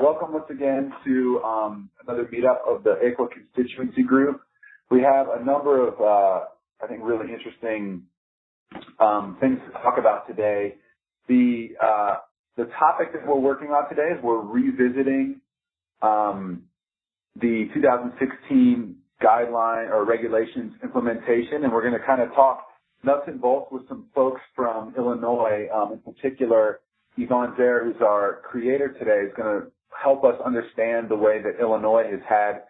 welcome once again to another meetup of the ICWA Constituency Group. We have a number of, I think, really interesting things to talk about today. The topic that we're working on today is we're revisiting the 2016 guideline or regulations implementation, and we're going to kind of talk nuts and bolts with some folks from Illinois, in particular. Yvonne Zare, who's our creator today, is going to help us understand the way that Illinois has had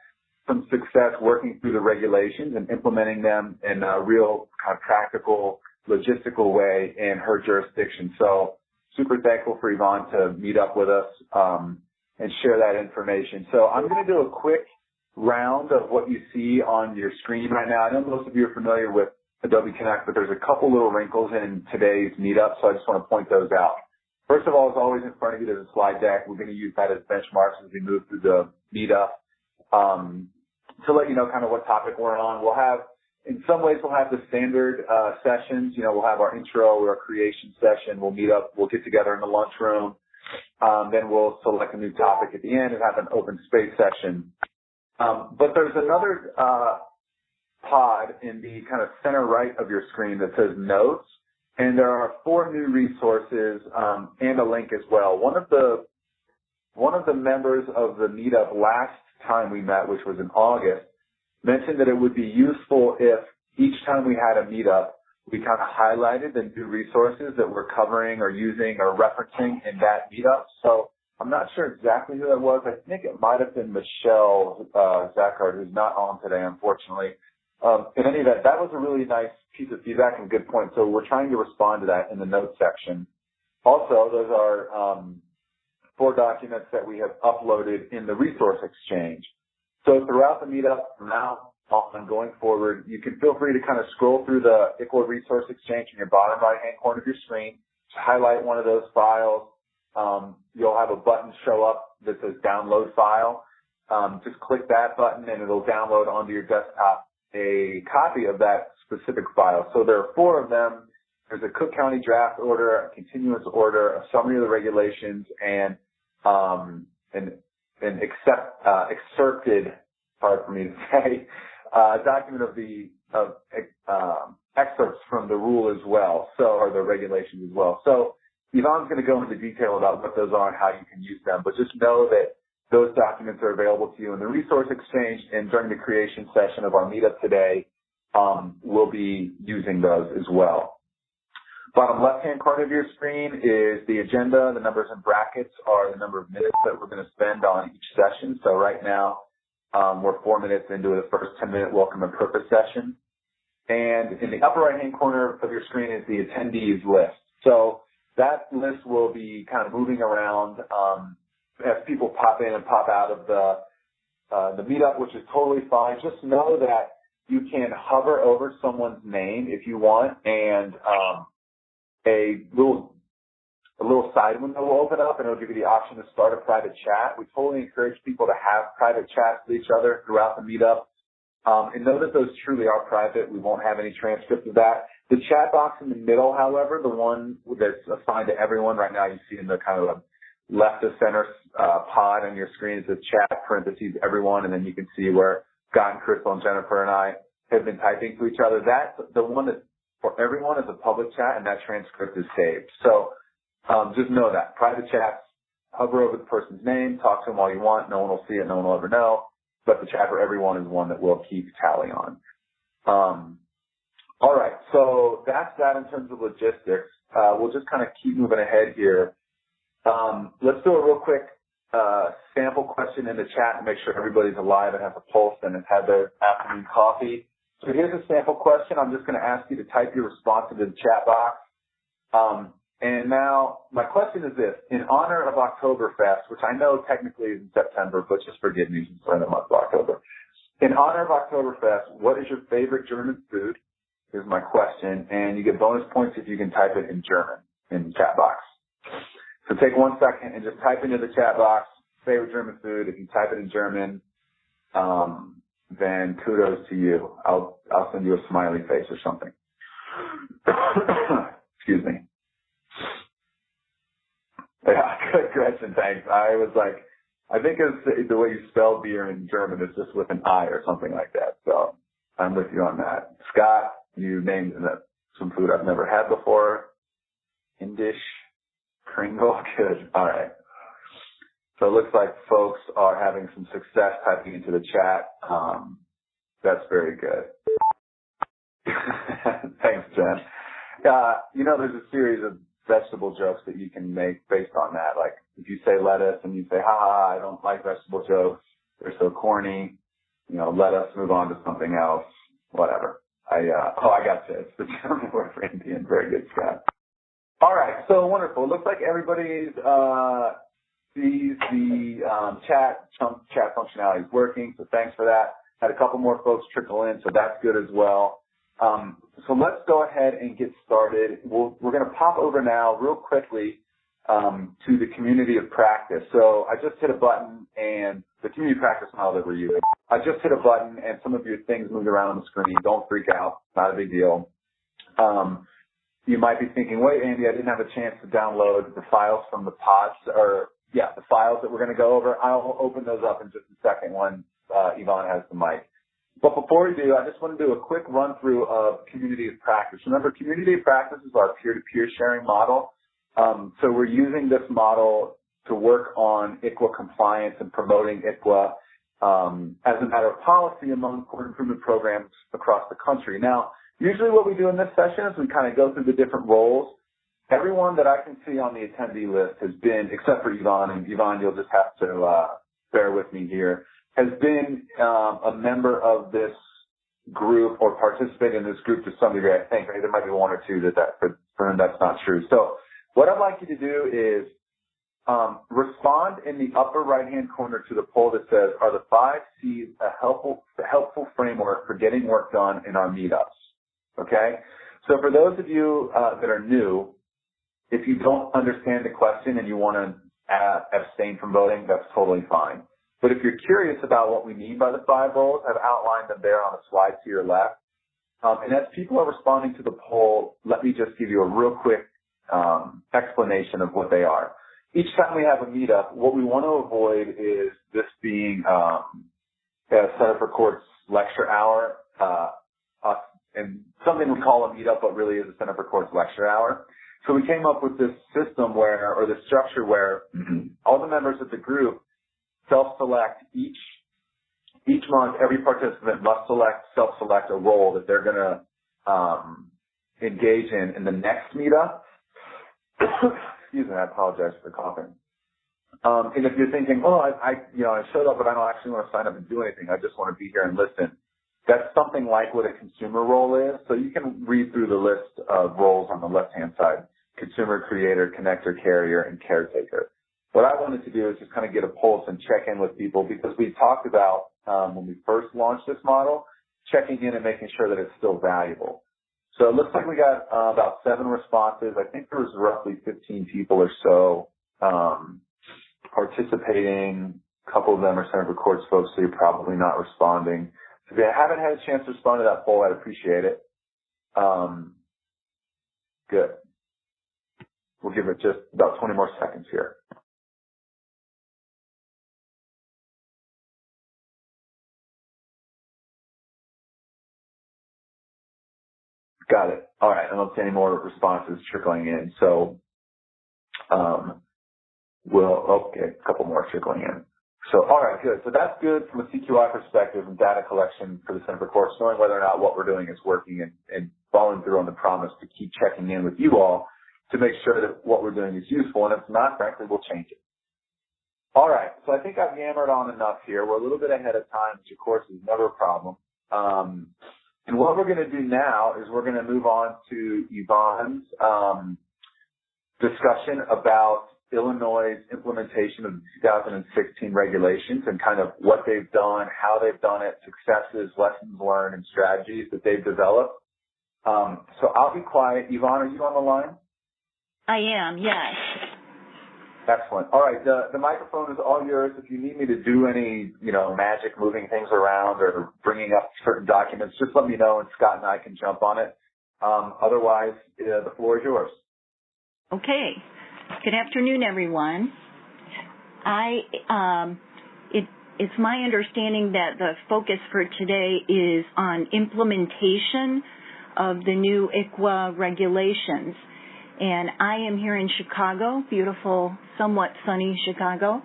some success working through the regulations and implementing them in a real kind of practical, logistical way in her jurisdiction. So super thankful for Yvonne to meet up with us and share that information. So I'm going to do a quick round of what you see on your screen right now. I know most of you are familiar with Adobe Connect, but there's a couple little wrinkles in today's meetup, so I just want to point those out. First of all, as always in front of you, there's a slide deck. We're going to use that as benchmarks as we move through the meetup to let you know kind of what topic we're on. We'll have, in some ways, we'll have the standard sessions. You know, we'll have our intro or our creation session. We'll meet up. We'll get together in the lunchroom. Then we'll select a new topic at the end and have an open space session. But there's another pod in the kind of center right of your screen that says Notes. And there are 4 new resources and a link as well. One of the members of the meetup last time we met, which was in August, mentioned that it would be useful if each time we had a meetup, we kind of highlighted the new resources that we're covering or using or referencing in that meetup. So I'm not sure exactly who that was. I think it might have been Michelle Zachard, who's not on today, unfortunately. In any event, that was a really nice piece of feedback and good point. So we're trying to respond to that in the notes section. Also, those are 4 documents that we have uploaded in the resource exchange. So throughout the meetup, from now on going forward, you can feel free to kind of scroll through the ICWA resource exchange in your bottom right-hand corner of your screen, highlight one of those files. You'll have a button show up that says download file. Just click that button and it'll download onto your desktop a copy of that specific file. So there are 4 of them. There's a Cook County draft order, a continuance order, a summary of the regulations, and an excerpted, hard for me to say, document of excerpts from the rule as well, or the regulations as well. So Yvonne's going to go into detail about what those are and how you can use them, but just know that those documents are available to you in the resource exchange, and during the creation session of our meetup today, we'll be using those as well. Bottom left-hand corner of your screen is the agenda. The numbers in brackets are the number of minutes that we're going to spend on each session. So right now, we're 4 minutes into the first 10-minute welcome and purpose session. And in the upper right-hand corner of your screen is the attendees list. So that list will be kind of moving around as people pop in and pop out of the meetup, which is totally fine. Just know that you can hover over someone's name if you want, and a little side window will open up, and it'll give you the option to start a private chat. We totally encourage people to have private chats with each other throughout the meetup. And know that those truly are private. We won't have any transcript of that. The chat box in the middle, however, the one that's assigned to everyone right now, you see in the kind of left of center pod on your screen, it says chat, parentheses, everyone, and then you can see where Scott and Crystal and Jennifer and I have been typing to each other. That's the one that for everyone is a public chat, and that transcript is saved. So just know that. Private chats, hover over the person's name, talk to them all you want. No one will see it. No one will ever know. But the chat for everyone is one that we'll keep tally on. All right. So that's that in terms of logistics. We'll just kind of keep moving ahead here. Let's do a real quick sample question in the chat and make sure everybody's alive and has a pulse and has had their afternoon coffee. So here's a sample question. I'm just going to ask you to type your response into the chat box. And now my question is this. In honor of Oktoberfest, which I know technically is in September, but just forgive me since we're in the month of October. In honor of Oktoberfest, what is your favorite German food? Here's my question. And you get bonus points if you can type it in German in the chat box. So take 1 second and just type into the chat box, favorite German food. If you type it in German, then kudos to you. I'll send you a smiley face or something. Excuse me. Yeah, good question, thanks. I was like, I think it's the way you spell beer in German is just with an I or something like that. So I'm with you on that. Scott, you named some food I've never had before. Indish, Kringle, good. All right. So it looks like folks are having some success typing into the chat. That's very good. Thanks, Jen. There's a series of vegetable jokes that you can make based on that. Like if you say lettuce and you say, I don't like vegetable jokes. They're so corny. Let us move on to something else. Whatever. I got you. It's the German word for Indian. Very good, Scott. All right. So wonderful. It looks like everybody's sees the chat functionality is working. So thanks for that. Had a couple more folks trickle in, so that's good as well. So let's go ahead and get started. We're going to pop over now real quickly to the community of practice. So I just hit a button, and the community of practice model that we're using. I just hit a button, and some of your things moved around on the screen. Don't freak out. Not a big deal. You might be thinking, wait, Andy, I didn't have a chance to download the files from the pods, the files that we're going to go over. I'll open those up in just a second when Yvonne has the mic. But before we do, I just want to do a quick run through of community of practice. Remember, community of practice is our peer-to-peer sharing model. So we're using this model to work on ICWA compliance and promoting ICWA as a matter of policy among court improvement programs across the country. Now, usually what we do in this session is we kind of go through the different roles. Everyone that I can see on the attendee list has been, except for Yvonne, and Yvonne, you'll just have to bear with me here, has been a member of this group or participated in this group to some degree, I think. Right? There might be one or two for whom that's not true. So what I'd like you to do is respond in the upper right-hand corner to the poll that says, are the 5 C's a helpful framework for getting work done in our meetups? Okay? So for those of you that are new, if you don't understand the question and you want to abstain from voting, that's totally fine. But if you're curious about what we mean by the 5 roles, I've outlined them there on the slide to your left. And as people are responding to the poll, let me just give you a real quick explanation of what they are. Each time we have a meetup, what we want to avoid is this being a Center for Courts lecture hour, and something we call a meetup, but really is a Center for Courts lecture hour. So we came up with this system or this structure where all the members of the group self-select each month. Every participant must self-select a role that they're going to engage in the next meetup. Excuse me, I apologize for the coughing. And if you're thinking, I showed up, but I don't actually want to sign up and do anything. I just want to be here and listen. That's something like what a consumer role is. So you can read through the list of roles on the left-hand side: consumer, creator, connector, carrier, and caretaker. What I wanted to do is just kind of get a pulse and check in with people, because we talked about when we first launched this model, checking in and making sure that it's still valuable. So it looks like we got about 7 responses. I think there was roughly 15 people or so participating. A couple of them are Center for Courts folks, so you're probably not responding. So if you haven't had a chance to respond to that poll, I'd appreciate it. Good. We'll give it just about 20 more seconds here. Got it. All right. I don't see any more responses trickling in. So a couple more trickling in. So, all right, good. So that's good from a CQI perspective and data collection for the Center for Courts, knowing whether or not what we're doing is working and following through on the promise to keep checking in with you all to make sure that what we're doing is useful. And if not, frankly, we'll change it. All right. So I think I've yammered on enough here. We're a little bit ahead of time, which, of course, is never a problem. And what we're going to do now is we're going to move on to Yvonne's discussion about Illinois' implementation of the 2016 regulations and kind of what they've done, how they've done it, successes, lessons learned, and strategies that they've developed. So I'll be quiet. Yvonne, are you on the line? I am, yes. Excellent. All right, the microphone is all yours. If you need me to do any, magic moving things around or bringing up certain documents, just let me know, and Scott and I can jump on it. Otherwise, the floor is yours. Okay. Good afternoon, everyone. It's my understanding that the focus for today is on implementation of the new ICWA regulations. And I am here in Chicago, beautiful, somewhat sunny Chicago.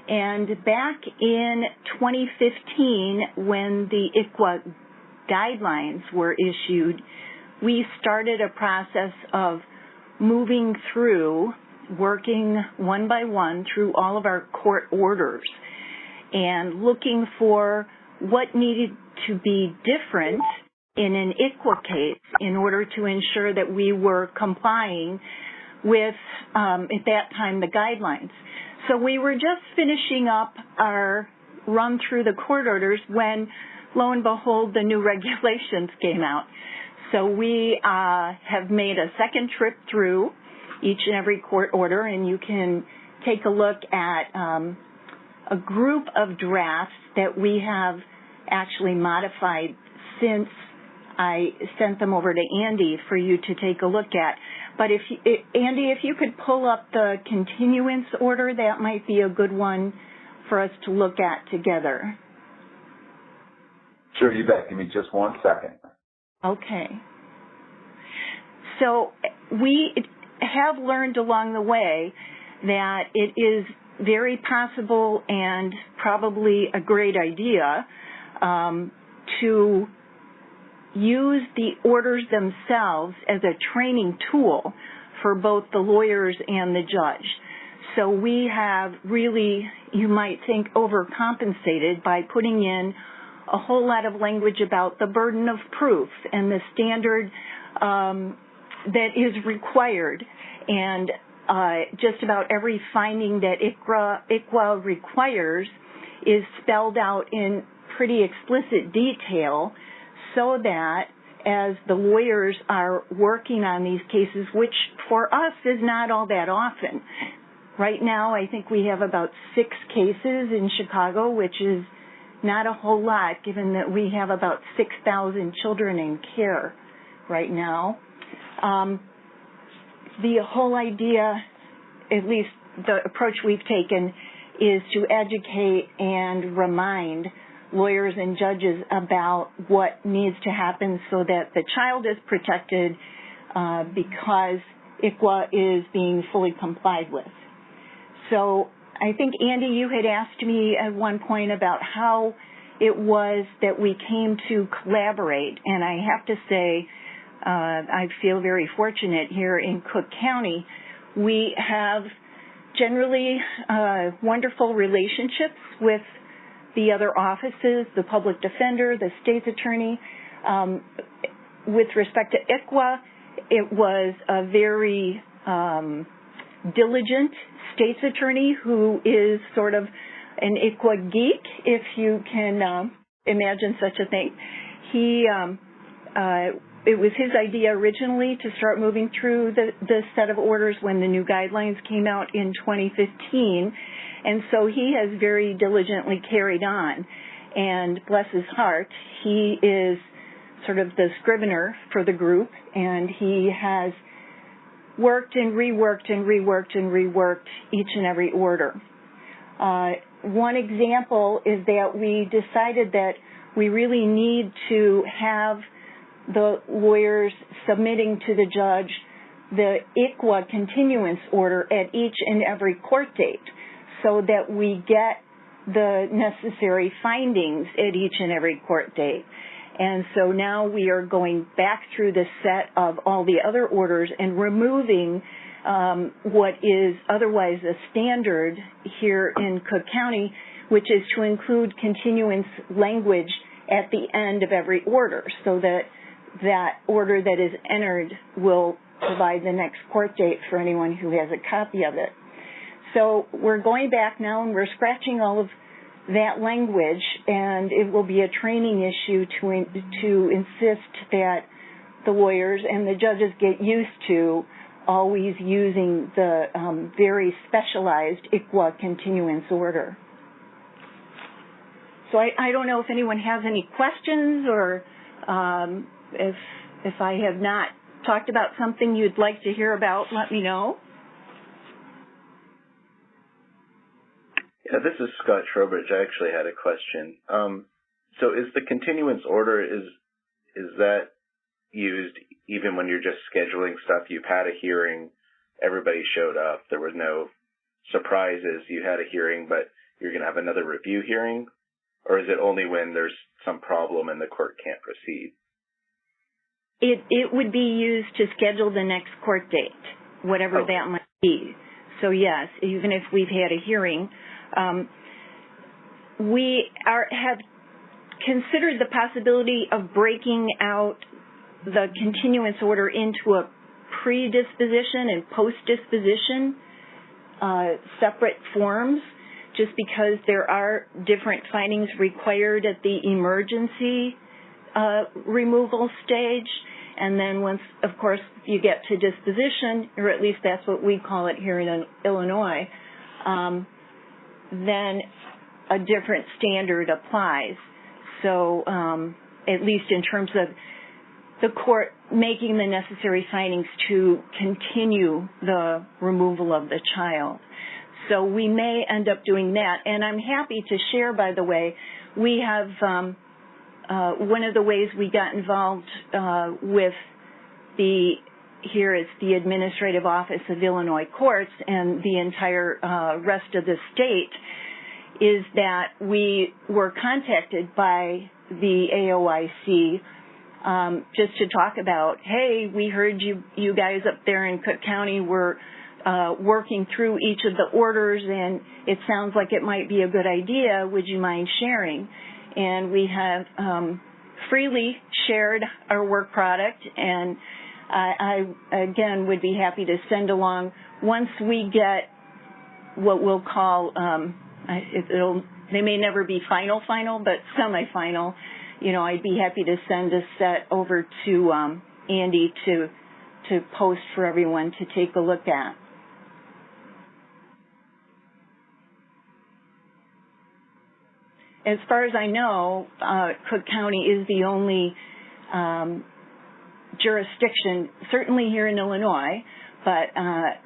And back in 2015, when the ICWA guidelines were issued, we started a process of moving through, working one by one through all of our court orders and looking for what needed to be different in an ICWA case in order to ensure that we were complying with, at that time, the guidelines. So we were just finishing up our run through the court orders when, lo and behold, the new regulations came out. So we have made a second trip through each and every court order, and you can take a look at a group of drafts that we have actually modified since I sent them over to Andy for you to take a look at. But Andy, if you could pull up the continuance order, that might be a good one for us to look at together. Sure, you bet. Give me just 1 second. Okay. So we have learned along the way that it is very possible and probably a great idea to use the orders themselves as a training tool for both the lawyers and the judge. So we have really, you might think, overcompensated by putting in a whole lot of language about the burden of proof and the standard that is required. And just about every finding that ICWA requires is spelled out in pretty explicit detail so that as the lawyers are working on these cases, which for us is not all that often. Right now, I think we have about 6 cases in Chicago, which is not a whole lot given that we have about 6,000 children in care right now. The whole idea, at least the approach we've taken, is to educate and remind lawyers and judges about what needs to happen so that the child is protected because ICWA is being fully complied with. So I think, Andy, you had asked me at one point about how it was that we came to collaborate, and I have to say I feel very fortunate here in Cook County. We have generally wonderful relationships with the other offices, the public defender, the state's attorney. With respect to ICWA, it was a very diligent state's attorney who is sort of an ICWA geek, if you can imagine such a thing. It was his idea originally to start moving through the set of orders when the new guidelines came out in 2015, and so he has very diligently carried on. And bless his heart, he is sort of the scrivener for the group, and he has worked and reworked and reworked and reworked each and every order. One example is that we decided that we really need to have the lawyers submitting to the judge the ICWA continuance order at each and every court date so that we get the necessary findings at each and every court date. And so now we are going back through the set of all the other orders and removing what is otherwise a standard here in Cook County, which is to include continuance language at the end of every order so that that order that is entered will provide the next court date for anyone who has a copy of it. So we're going back now and we're scratching all of that language, and it will be a training issue to insist that the lawyers and the judges get used to always using the very specialized ICWA continuance order. So I don't know if anyone has any questions or if I have not talked about something you'd like to hear about, let me know. Yeah, this is Scott Trowbridge. I actually had a question. So is the continuance order, is that used even when you're just scheduling stuff? You've had a hearing, everybody showed up, there were no surprises, you had a hearing, but you're going to have another review hearing? Or is it only when there's some problem and the court can't proceed? It would be used to schedule the next court date, whatever that might be. So yes, even if we've had a hearing, we have considered the possibility of breaking out the continuance order into a pre-disposition and post-disposition separate forms, just because there are different findings required at the emergency removal stage. And then once, of course, you get to disposition, or at least that's what we call it here in Illinois, then a different standard applies. So at least in terms of the court making the necessary findings to continue the removal of the child. So we may end up doing that. And I'm happy to share, by the way, we have one of the ways we got involved with here is the Administrative Office of Illinois Courts and the entire rest of the state, is that we were contacted by the AOIC just to talk about, hey, we heard you guys up there in Cook County were working through each of the orders, and it sounds like it might be a good idea. Would you mind sharing? And we have freely shared our work product, and I again would be happy to send along once we get what we'll call they may never be final, but semi-final. You know, I'd be happy to send a set over to Andy to post for everyone to take a look at. As far as I know, Cook County is the only jurisdiction, certainly here in Illinois, but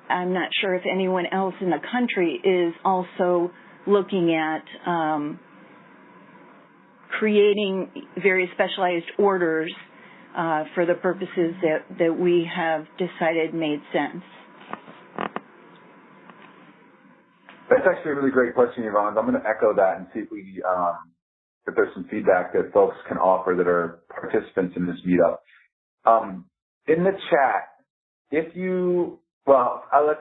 I'm not sure if anyone else in the country is also looking at creating very specialized orders for the purposes that we have decided made sense. That's actually a really great question, Yvonne. I'm going to echo that and see if there's some feedback that folks can offer that are participants in this meetup. In the chat, let's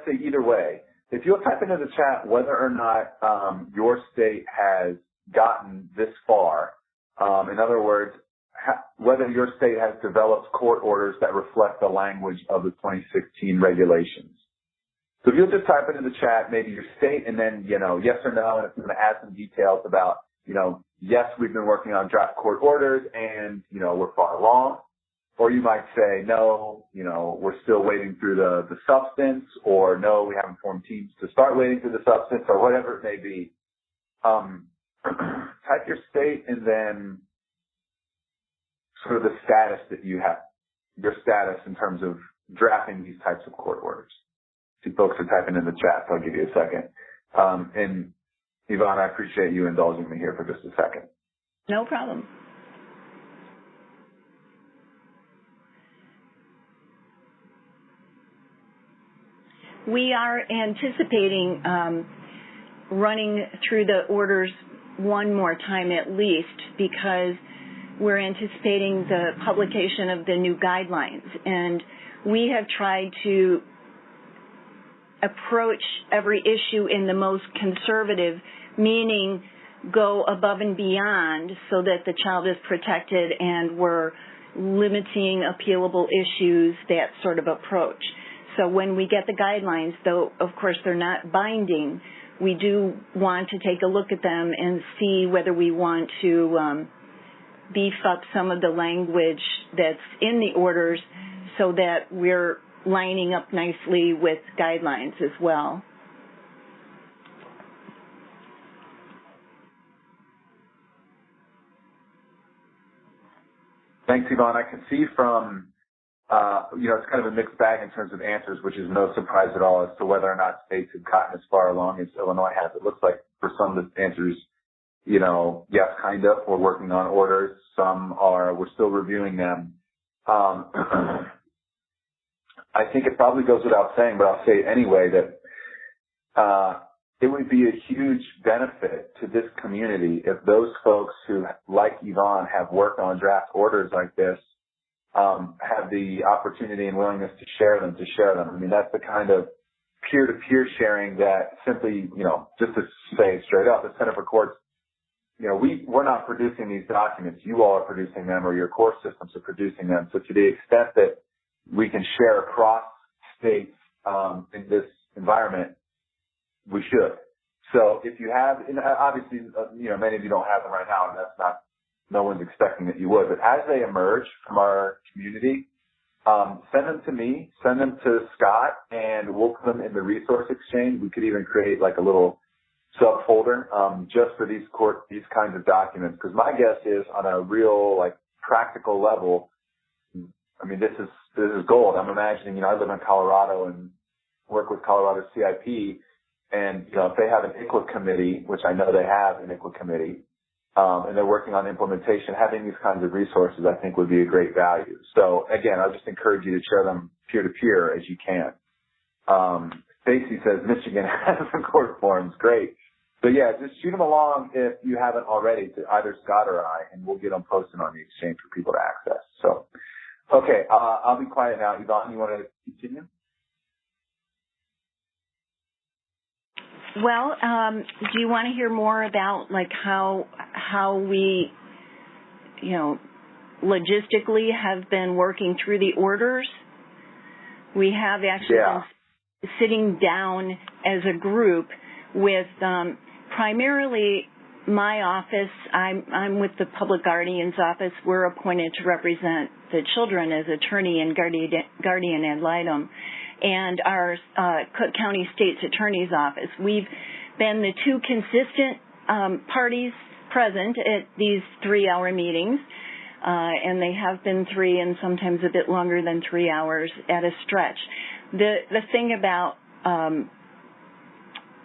say either way, if you'll type into the chat whether or not your state has gotten this far, in other words, whether your state has developed court orders that reflect the language of the 2016 regulations. So if you'll just type into the chat maybe your state and then, yes or no, and it's going to add some details about, yes, we've been working on draft court orders and, we're far along. Or you might say, no, we're still wading through the substance, or no, we haven't formed teams to start wading through the substance, or whatever it may be. Type your state and then sort of the status that you have, your status in terms of drafting these types of court orders. See, folks are typing in the chat, so I'll give you a second. And Yvonne, I appreciate you indulging me here for just a second. No problem. We are anticipating running through the orders one more time at least, because we're anticipating the publication of the new guidelines. And we have tried to approach every issue in the most conservative, meaning go above and beyond so that the child is protected and we're limiting appealable issues, that sort of approach. So when we get the guidelines, though, of course, they're not binding, we do want to take a look at them and see whether we want to beef up some of the language that's in the orders so that we're lining up nicely with guidelines as well. Thanks, Yvonne. I can see from, it's kind of a mixed bag in terms of answers, which is no surprise at all as to whether or not states have gotten as far along as Illinois has. It looks like for some the answer is, yes, kind of. We're working on orders. We're still reviewing them. I think it probably goes without saying, but I'll say it anyway, that it would be a huge benefit to this community if those folks who, like Yvonne, have worked on draft orders like this, have the opportunity and willingness to share them. I mean, that's the kind of peer-to-peer sharing that simply, just to say it straight up, the Center for Courts, we're not producing these documents. You all are producing them, or your court systems are producing them. So to the extent that we can share across states in this environment, we should. So if you have, and obviously, many of you don't have them right now, and that's not, no one's expecting that you would. But as they emerge from our community, send them to me, send them to Scott, and we'll put them in the resource exchange. We could even create like a little subfolder just for these kinds of documents. Because my guess is, on a real like practical level, I mean, this is gold. I'm imagining, I live in Colorado and work with Colorado CIP, and if they have an ICWA committee, which I know they have an ICWA committee, and they're working on implementation, having these kinds of resources, I think, would be a great value. So again, I'll just encourage you to share them peer-to-peer as you can. Stacy says Michigan has some court forms. Great. So yeah, just shoot them along if you haven't already to either Scott or I, and we'll get them posted on the exchange for people to access. So, okay, I'll be quiet now. Yvonne, you want to continue? Well, do you want to hear more about like how we, logistically have been working through the orders? We have actually been sitting down as a group with primarily my office. I'm with the Public Guardian's office. We're appointed to represent the children as attorney and guardian ad litem, and our Cook County State's Attorney's Office. We've been the two consistent parties present at these 3-hour meetings, and they have been 3 and sometimes a bit longer than 3 hours at a stretch. The thing about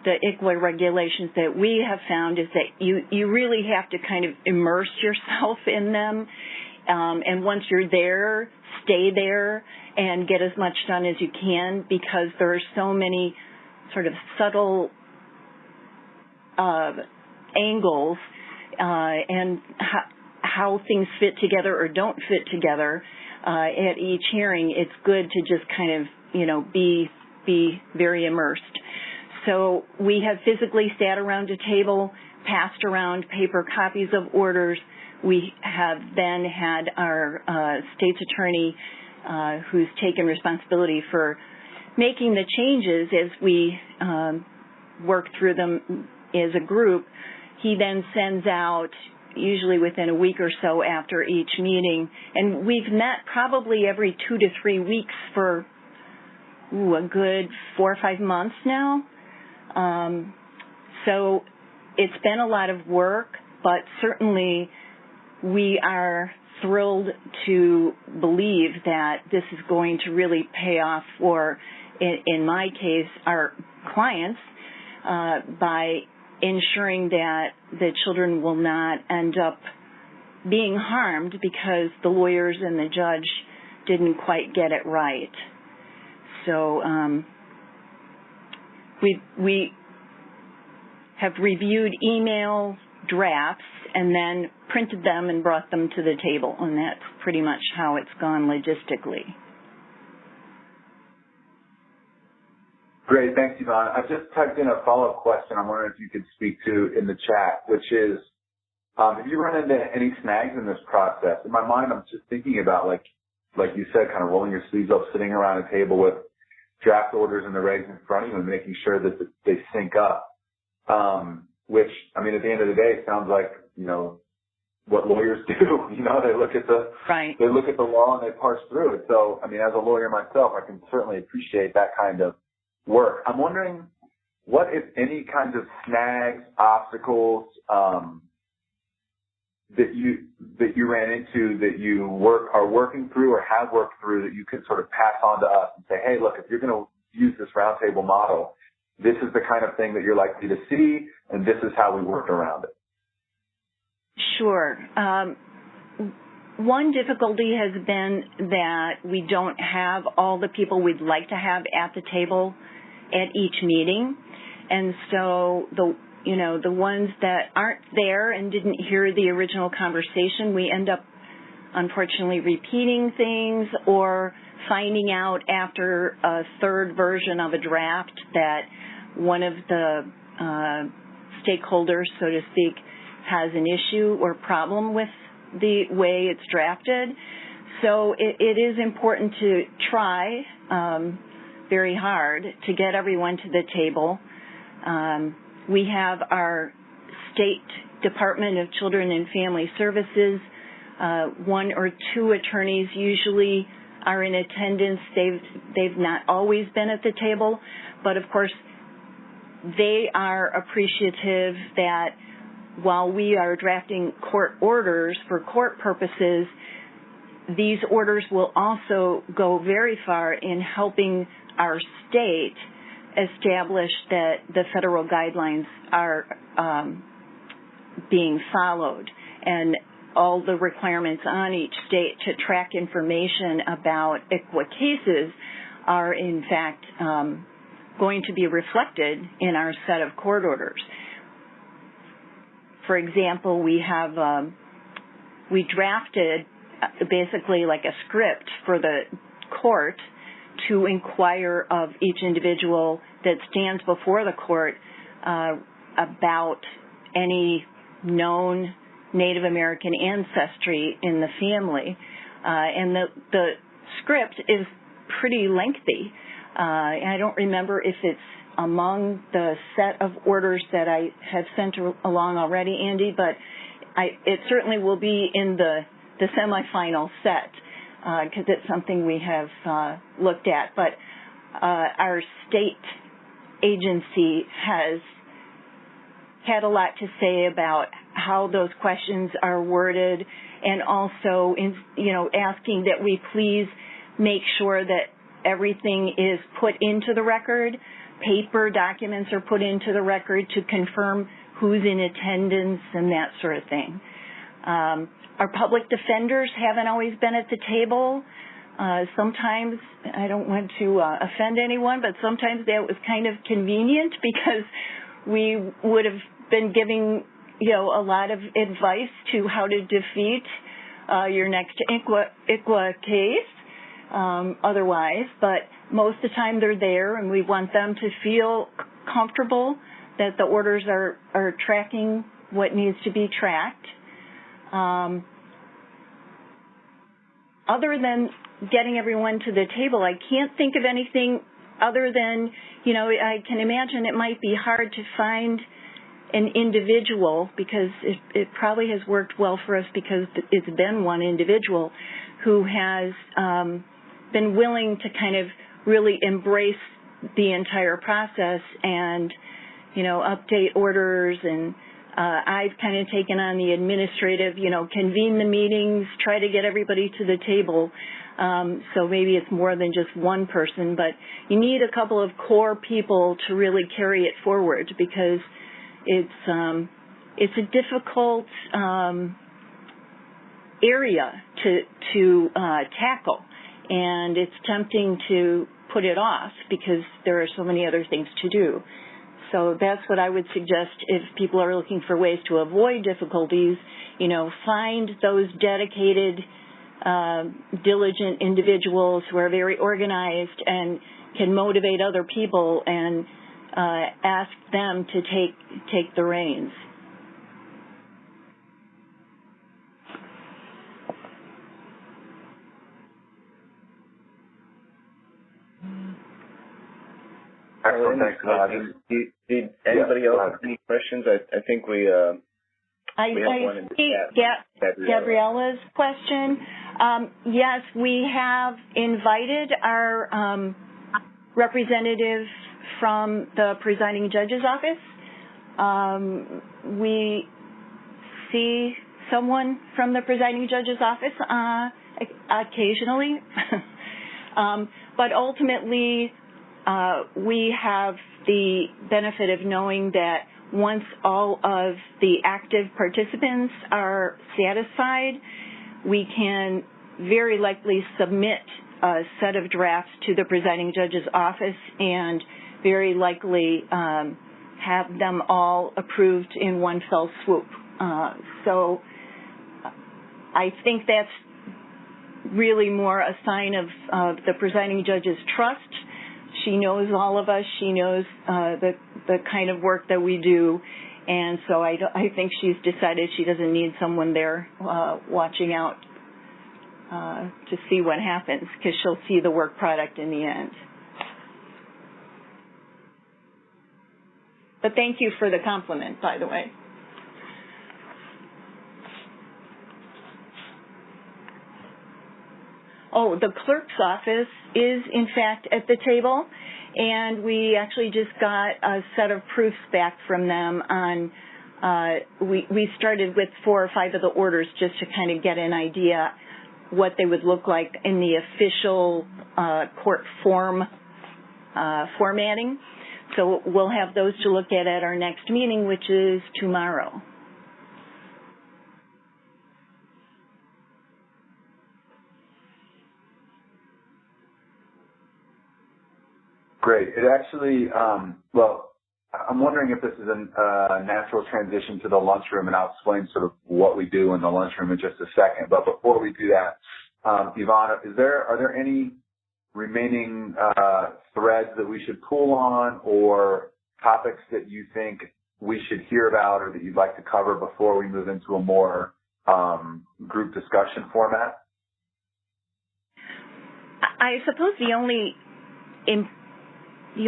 the ICWA regulations that we have found is that you really have to kind of immerse yourself in them, and once you're there, stay there and get as much done as you can, because there are so many sort of subtle angles and how things fit together or don't fit together at each hearing. It's good to just kind of, be very immersed. So we have physically sat around a table, passed around paper copies of orders. We have then had our state's attorney, who's taken responsibility for making the changes as we work through them as a group. He then sends out, usually within a week or so after each meeting, and we've met probably every 2 to 3 weeks for a good 4 or 5 months now. So it's been a lot of work, but certainly we are thrilled to believe that this is going to really pay off for, in my case, our clients, by ensuring that the children will not end up being harmed because the lawyers and the judge didn't quite get it right. So we have reviewed email drafts and then printed them and brought them to the table, and that's pretty much how it's gone logistically. Great, thanks, Yvonne. I just typed in a follow-up question I'm wondering if you could speak to in the chat, which is, have you run into any snags in this process? In my mind, I'm just thinking about, like you said, kind of rolling your sleeves up, sitting around a table with draft orders and the regs in front of you and making sure that they sync up. Which, I mean, at the end of the day, it sounds like, what lawyers do. They look at they look at the law and they parse through it. So, I mean, as a lawyer myself, I can certainly appreciate that kind of work. I'm wondering what, if any, kinds of snags, obstacles, that you ran into, that you are working through or have worked through, that you could sort of pass on to us and say, hey, look, if you're going to use this roundtable model, this is the kind of thing that you're likely to see, and this is how we work around it? Sure. One difficulty has been that we don't have all the people we'd like to have at the table at each meeting. And so the ones that aren't there and didn't hear the original conversation, we end up unfortunately repeating things or finding out after a third version of a draft that one of the stakeholders, so to speak, has an issue or problem with the way it's drafted. So it is important to try very hard to get everyone to the table. We have our State Department of Children and Family Services. One or two attorneys usually are in attendance. They've not always been at the table, but of course they are appreciative that while we are drafting court orders for court purposes, these orders will also go very far in helping our state establish that the federal guidelines are being followed, and all the requirements on each state to track information about ICWA cases are in fact going to be reflected in our set of court orders. For example, we drafted basically like a script for the court to inquire of each individual that stands before the court about any known Native American ancestry in the family. And the script is pretty lengthy. And I don't remember if it's among the set of orders that I have sent along already, Andy, but it certainly will be in the semifinal set because it's something we have looked at. But our state agency has had a lot to say about how those questions are worded, and also asking that we please make sure that everything is put into the record. Paper documents are put into the record to confirm who's in attendance and that sort of thing. Our public defenders haven't always been at the table. Sometimes, I don't want to offend anyone, but sometimes that was kind of convenient because we would have been giving a lot of advice to how to defeat your next ICWA case otherwise, but most of the time they're there, and we want them to feel comfortable that the orders are tracking what needs to be tracked. Other than getting everyone to the table, I can't think of anything other than, I can imagine it might be hard to find an individual, because it probably has worked well for us because it's been one individual who has been willing to kind of really embrace the entire process and, update orders. And I've kind of taken on the administrative, convene the meetings, try to get everybody to the table. So maybe it's more than just one person, but you need a couple of core people to really carry it forward, because it's a difficult area to tackle, and it's tempting to put it off because there are so many other things to do. So that's what I would suggest if people are looking for ways to avoid difficulties. Find those dedicated, diligent individuals who are very organized and can motivate other people, and ask them to take the reins. Excellent. Thanks. Did anybody else have any questions? I think we have one in the chat. Gabriella's question. Yes, we have invited our representative from the presiding judge's office. We see someone from the presiding judge's office occasionally, but ultimately we have the benefit of knowing that once all of the active participants are satisfied, we can very likely submit a set of drafts to the presiding judge's office and very likely have them all approved in one fell swoop. So I think that's really more a sign of the presiding judge's trust. She knows all of us. She knows the kind of work that we do. And so I think she's decided she doesn't need someone there watching out to see what happens, because she'll see the work product in the end. But thank you for the compliment, by the way. Oh, the clerk's office is, in fact, at the table, and we actually just got a set of proofs back from them on, we started with 4 or 5 of the orders just to kind of get an idea what they would look like in the official court formatting. So we'll have those to look at our next meeting, which is tomorrow. Great. It actually, well, I'm wondering if this is a natural transition to the lunchroom, and I'll explain sort of what we do in the lunchroom in just a second. But before we do that, Yvonne, are there any remaining threads that we should pull on, or topics that you think we should hear about or that you'd like to cover before we move into a more group discussion format? I suppose the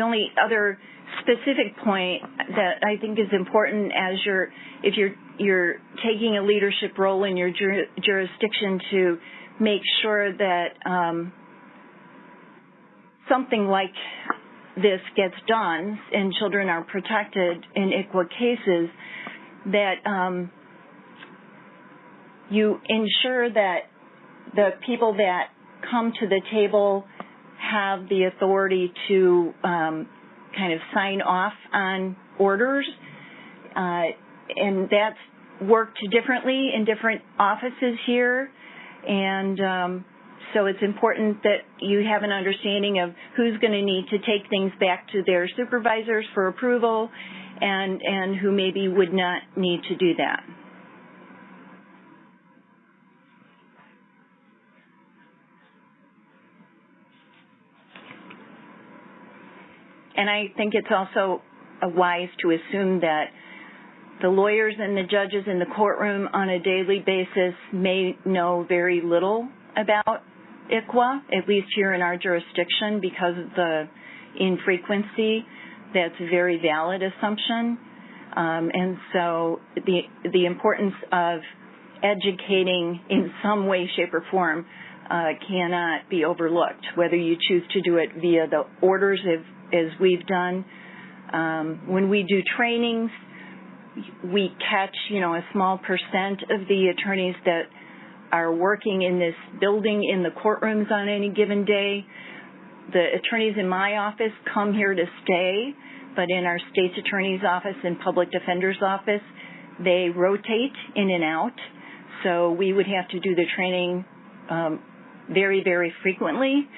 only other specific point that I think is important as if you're taking a leadership role in your jurisdiction, to make sure that something like this gets done and children are protected in ICWA cases, that you ensure that the people that come to the table have the authority to kind of sign off on orders, and that's worked differently in different offices here, and so it's important that you have an understanding of who's going to need to take things back to their supervisors for approval and who maybe would not need to do that. And I think it's also wise to assume that the lawyers and the judges in the courtroom on a daily basis may know very little about ICWA, at least here in our jurisdiction, because of the infrequency. That's a very valid assumption. And so the importance of educating in some way, shape, or form cannot be overlooked, whether you choose to do it via the orders as we've done. When we do trainings, we catch, a small percent of the attorneys that are working in this building in the courtrooms on any given day. The attorneys in my office come here to stay, but in our state's attorney's office and public defender's office, they rotate in and out. So we would have to do the training very, very frequently.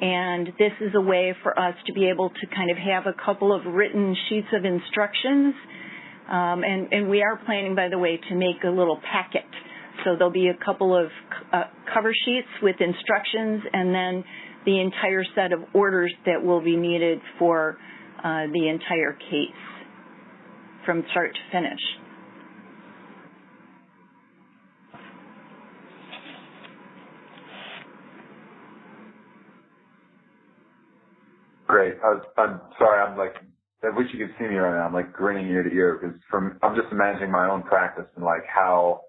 And this is a way for us to be able to kind of have a couple of written sheets of instructions. And we are planning, by the way, to make a little packet. So there'll be a couple of cover sheets with instructions, and then the entire set of orders that will be needed for the entire case from start to finish. Great. I'm sorry. I wish you could see me right now. I'm like grinning ear to ear because I'm just imagining my own practice and like how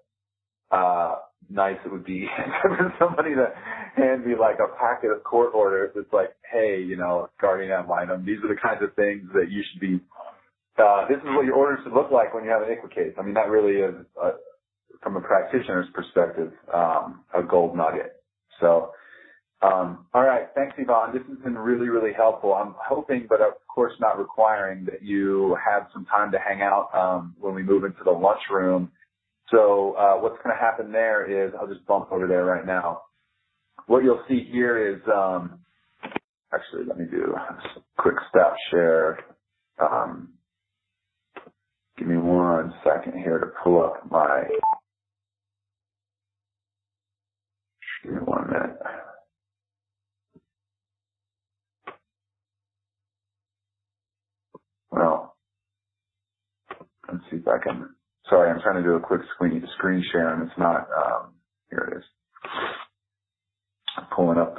nice it would be for somebody to hand me like a packet of court orders. It's like, hey, guardian ad litem, these are the kinds of things that you should be, this is what your orders should look like when you have an ICWA case. I mean, that really is, from a practitioner's perspective, a gold nugget. So All right. Thanks, Yvonne. This has been really, really helpful. I'm hoping, but of course not requiring, that you have some time to hang out when we move into the lunchroom. So what's going to happen there is, I'll just bump over there right now. What you'll see here is, actually, let me do a quick stop share. Give me 1 second here to pull up my, give me 1 minute. Well, let's see if I can, sorry, I'm trying to do a quick screen share and it's not, here it is. I'm pulling up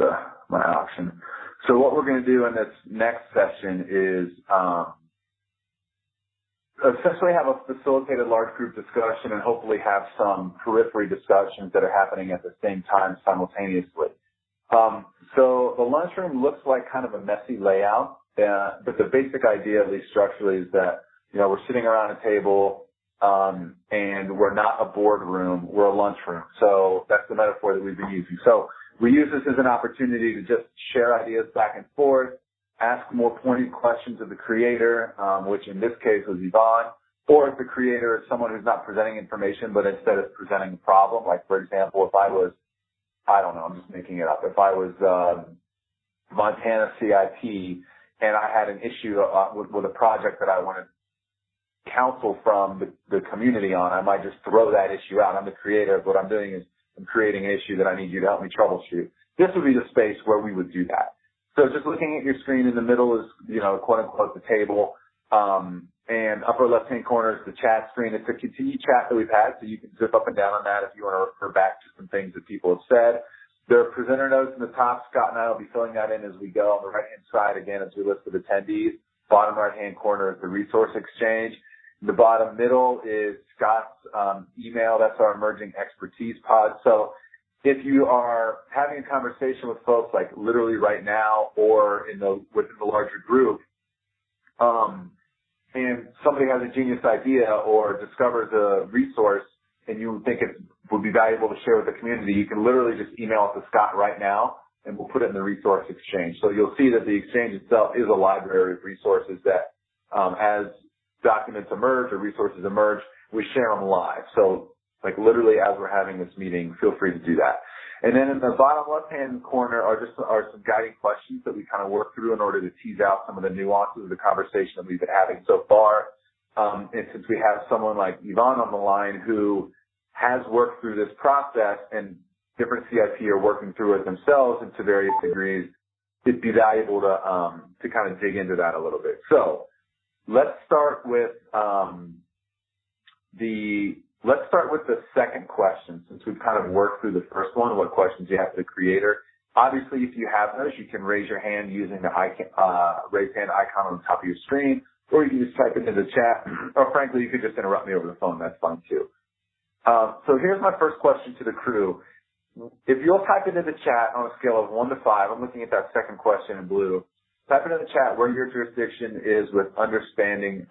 my option. So what we're going to do in this next session is, essentially have a facilitated large group discussion and hopefully have some periphery discussions that are happening at the same time simultaneously. So the lunchroom looks like kind of a messy layout, but the basic idea, at least structurally, is that, we're sitting around a table, and we're not a boardroom, we're a lunchroom. So that's the metaphor that we've been using. So we use this as an opportunity to just share ideas back and forth, ask more pointed questions of the creator, which in this case was Yvonne, or if the creator is someone who's not presenting information, but instead is presenting a problem. Like, for example, if I was, I don't know, I'm just making it up. If I was Montana CIP and I had an issue with a project that I wanted counsel from the community on, I might just throw that issue out. I'm the creator. What I'm doing is I'm creating an issue that I need you to help me troubleshoot. This would be the space where we would do that. So just looking at your screen, in the middle is, quote unquote, the table, and upper left-hand corner is the chat screen. It's a continued chat that we've had, so you can zip up and down on that if you want to refer back to some things that people have said. There are presenter notes in the top. Scott and I will be filling that in as we go. On the right-hand side, again, is your list of attendees. Bottom right-hand corner is the resource exchange. The bottom middle is Scott's email. That's our emerging expertise pod. So if you are having a conversation with folks, like literally right now, or within the larger group, and somebody has a genius idea or discovers a resource and you think it would be valuable to share with the community, you can literally just email it to Scott right now and we'll put it in the resource exchange. So you'll see that the exchange itself is a library of resources that, as documents emerge or resources emerge, we share them live. So like literally as we're having this meeting, feel free to do that. And then in the bottom left-hand corner are some guiding questions that we kind of work through in order to tease out some of the nuances of the conversation that we've been having so far. And since we have someone like Yvonne on the line who has worked through this process and different CIP are working through it themselves and to various degrees, it'd be valuable to kind of dig into that a little bit. So let's start with the second question, since we've kind of worked through the first one, what questions you have for the creator. Obviously, if you have those, you can raise your hand using the raise hand icon on the top of your screen, or you can just type it into the chat, or frankly, you could just interrupt me over the phone. That's fine too. So here's my first question to the crew. If you'll type it in the chat on a scale of 1 to 5, I'm looking at that second question in blue, type it in the chat where your jurisdiction is with understanding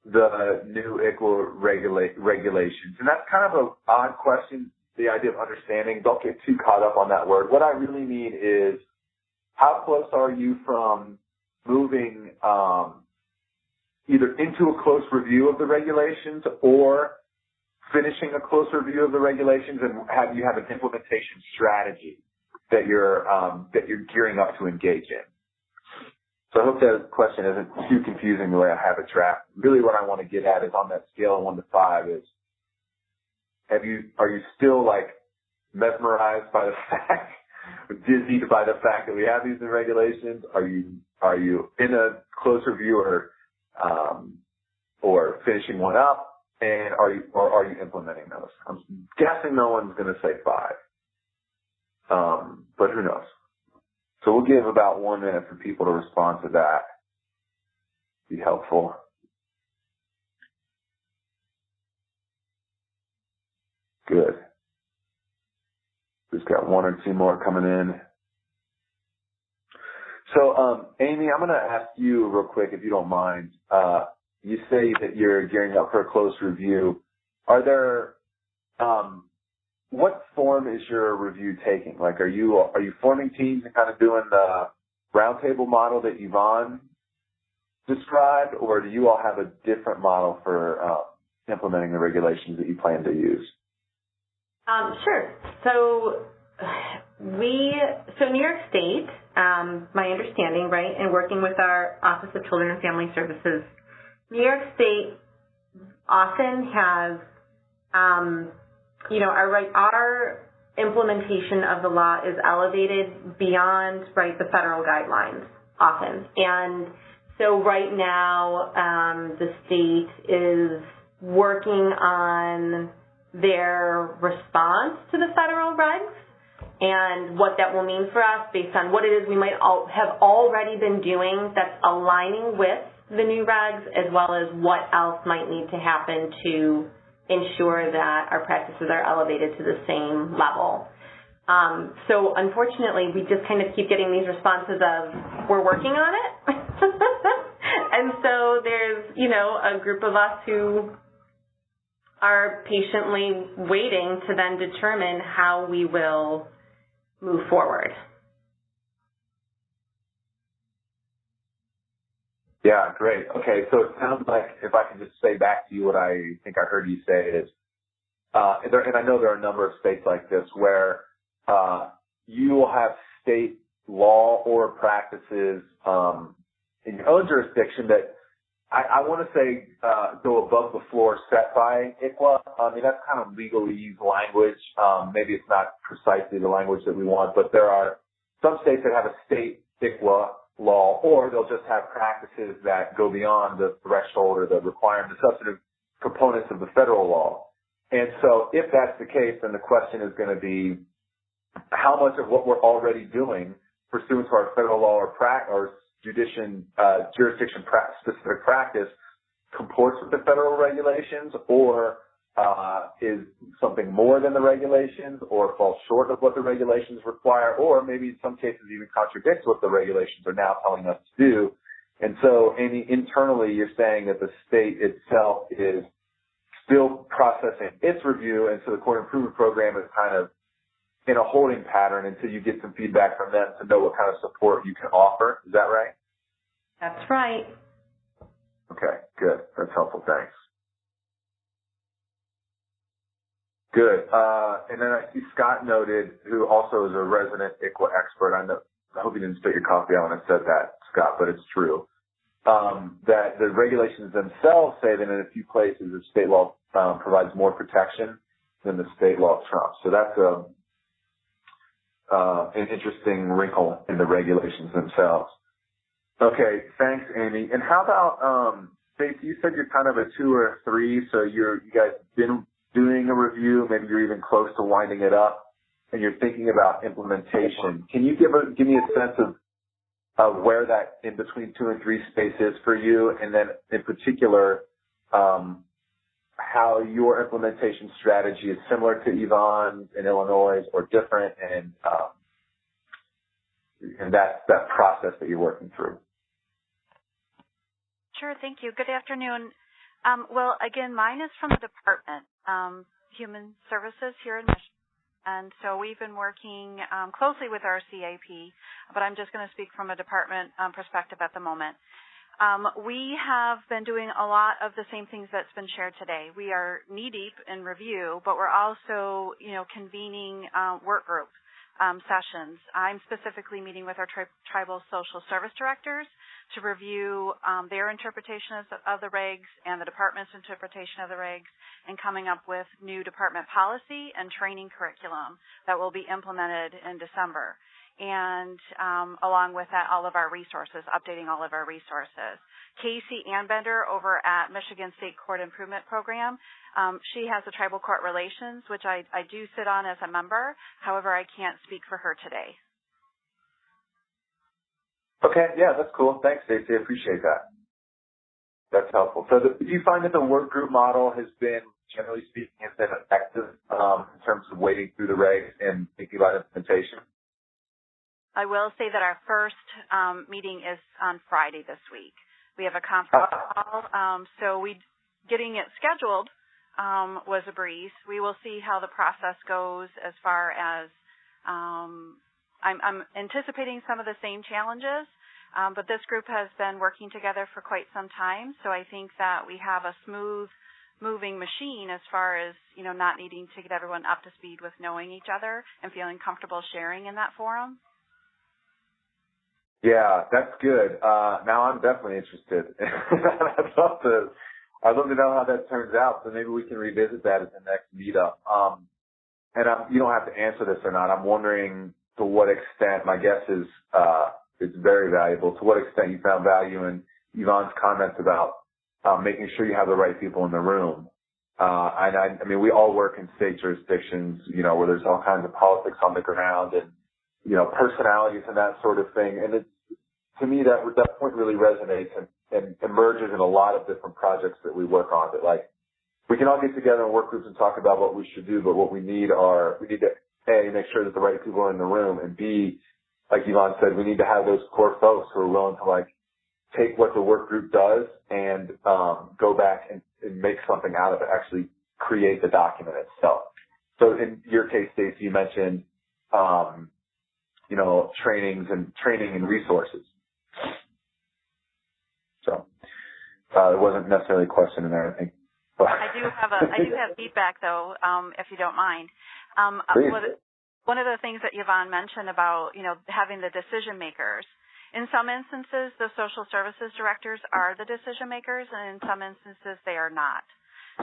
the new ICWA regulations. And that's kind of an odd question, the idea of understanding. Don't get too caught up on that word. What I really mean is, how close are you from moving either into a close review of the regulations or finishing a close review of the regulations, and have you have an implementation strategy that you're gearing up to engage in? So I hope that question isn't too confusing the way I have it tracked. Really what I want to get at is on that scale of 1 to 5 is, are you still like mesmerized by the fact, dizzied by the fact that we have these new regulations? Are you in a close review or finishing one up? And are you implementing those? I'm guessing no one's going to say 5. But who knows? So we'll give about 1 minute for people to respond to that. Be helpful. Good. We've got 1 or 2 more coming in. So, Amy, I'm going to ask you real quick, if you don't mind. You say that you're gearing up for a close review. Are there what form is your review taking? Like, are you forming teams and kind of doing the roundtable model that Yvonne described, or do you all have a different model for implementing the regulations that you plan to use? Sure. So New York State, my understanding, right, and working with our Office of Children and Family Services, New York State often has, our implementation of the law is elevated beyond, right, the federal guidelines often. And so right now, the state is working on their response to the federal regs and what that will mean for us based on what it is we might have already been doing that's aligning with the new regs, as well as what else might need to happen to ensure that our practices are elevated to the same level. So unfortunately, we just kind of keep getting these responses of, we're working on it. And so there's, a group of us who are patiently waiting to then determine how we will move forward. Yeah, great. Okay, so it sounds like, if I can just say back to you what I think I heard you say is, and I know there are a number of states like this where you will have state law or practices in your own jurisdiction that I want to say go above the floor set by ICWA. I mean, that's kind of legalese language. Maybe it's not precisely the language that we want, but there are some states that have a state ICWA law, or they'll just have practices that go beyond the threshold or the requirement, the substantive components of the federal law. And so if that's the case, then the question is going to be how much of what we're already doing pursuant to our federal law or jurisdiction specific practice comports with the federal regulations, or is something more than the regulations, or falls short of what the regulations require, or maybe in some cases even contradicts what the regulations are now telling us to do. And so, Amy, internally you're saying that the state itself is still processing its review, and so the court improvement program is kind of in a holding pattern until you get some feedback from them to know what kind of support you can offer. Is that right? That's right. Okay, good. That's helpful. Thanks. Good. And then I see Scott noted, who also is a resident ICWA expert. I hope you didn't spit your coffee out when I said that, Scott, but it's true. That the regulations themselves say that in a few places the state law provides more protection than the state law trumps. So that's an interesting wrinkle in the regulations themselves. Okay, thanks, Amy. And how about, Stacey, you said you're kind of a 2 or a 3, so you guys have been doing a review, maybe you're even close to winding it up, and you're thinking about implementation. Can you give me a sense of where that in between 2 and 3 space is for you, and then in particular, how your implementation strategy is similar to Yvonne in Illinois or different, and that process that you're working through? Sure, thank you. Good afternoon. Well, again, mine is from the Department, Human Services here in Michigan. And so we've been working closely with our CAP, but I'm just going to speak from a department perspective at the moment. We have been doing a lot of the same things that's been shared today. We are knee-deep in review, but we're also, convening work group sessions. I'm specifically meeting with our tribal social service directors to review their interpretation of the regs and the department's interpretation of the regs, and coming up with new department policy and training curriculum that will be implemented in December. And along with that, all of our resources, updating all of our resources. Casey Anbender over at Michigan State Court Improvement Program, she has the Tribal Court Relations, which I do sit on as a member. However, I can't speak for her today. Okay, yeah, that's cool. Thanks, Stacey. I appreciate that. That's helpful. So do you find that the work group model has been, generally speaking, has been effective in terms of wading through the regs and thinking about implementation? I will say that our first meeting is on Friday this week. We have a conference call, so getting it scheduled was a breeze. We will see how the process goes as far as I'm anticipating some of the same challenges, but this group has been working together for quite some time, so I think that we have a smooth moving machine as far as, not needing to get everyone up to speed with knowing each other and feeling comfortable sharing in that forum. Yeah, that's good. Now I'm definitely interested. I'd love to know how that turns out, so maybe we can revisit that at the next meetup. You don't have to answer this or not. I'm wondering to what extent, my guess is it's very valuable, to what extent you found value in Yvonne's comments about making sure you have the right people in the room. I mean, we all work in state jurisdictions, where there's all kinds of politics on the ground and, personalities and that sort of thing. And to me, that point really resonates and emerges in a lot of different projects that we work on. That we can all get together in work groups and talk about what we should do, but what we need to, A, make sure that the right people are in the room, and B, like Yvonne said, we need to have those core folks who are willing to take what the work group does and go back and make something out of it, actually create the document itself. So in your case, Stacey, you mentioned, training and resources. So it wasn't necessarily a question in there, I think. But I do have feedback though, if you don't mind. One of the things that Yvonne mentioned about, having the decision makers. In some instances, the social services directors are the decision makers, and in some instances, they are not.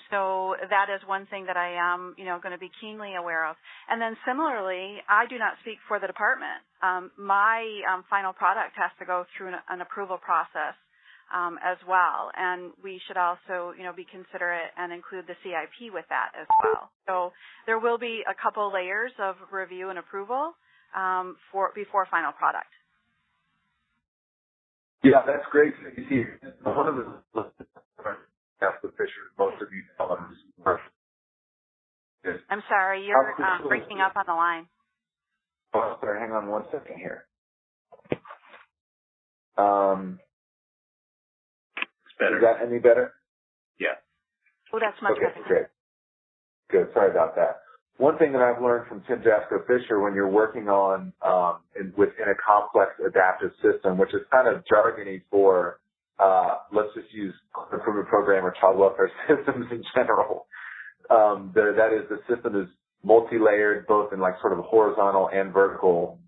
So that is one thing that I am, going to be keenly aware of. And then similarly, I do not speak for the department. My final product has to go through an approval process as well, and we should also, be considerate and include the CIP with that as well. So there will be a couple layers of review and approval before final product. Yeah, that's great. You see, one of the Fisher, most of you know is. I'm sorry, you're breaking up on the line. Oh, sorry, hang on one second here. It's better. Is that any better? Yeah. Oh, that's much better. Okay, great. Good. Sorry about that. One thing that I've learned from Tim Jasco-Fisher when you're working on within a complex adaptive system, which is kind of jargony for let's just use improvement program or child welfare systems in general. That is, the system is multi-layered, both in sort of a horizontal and vertical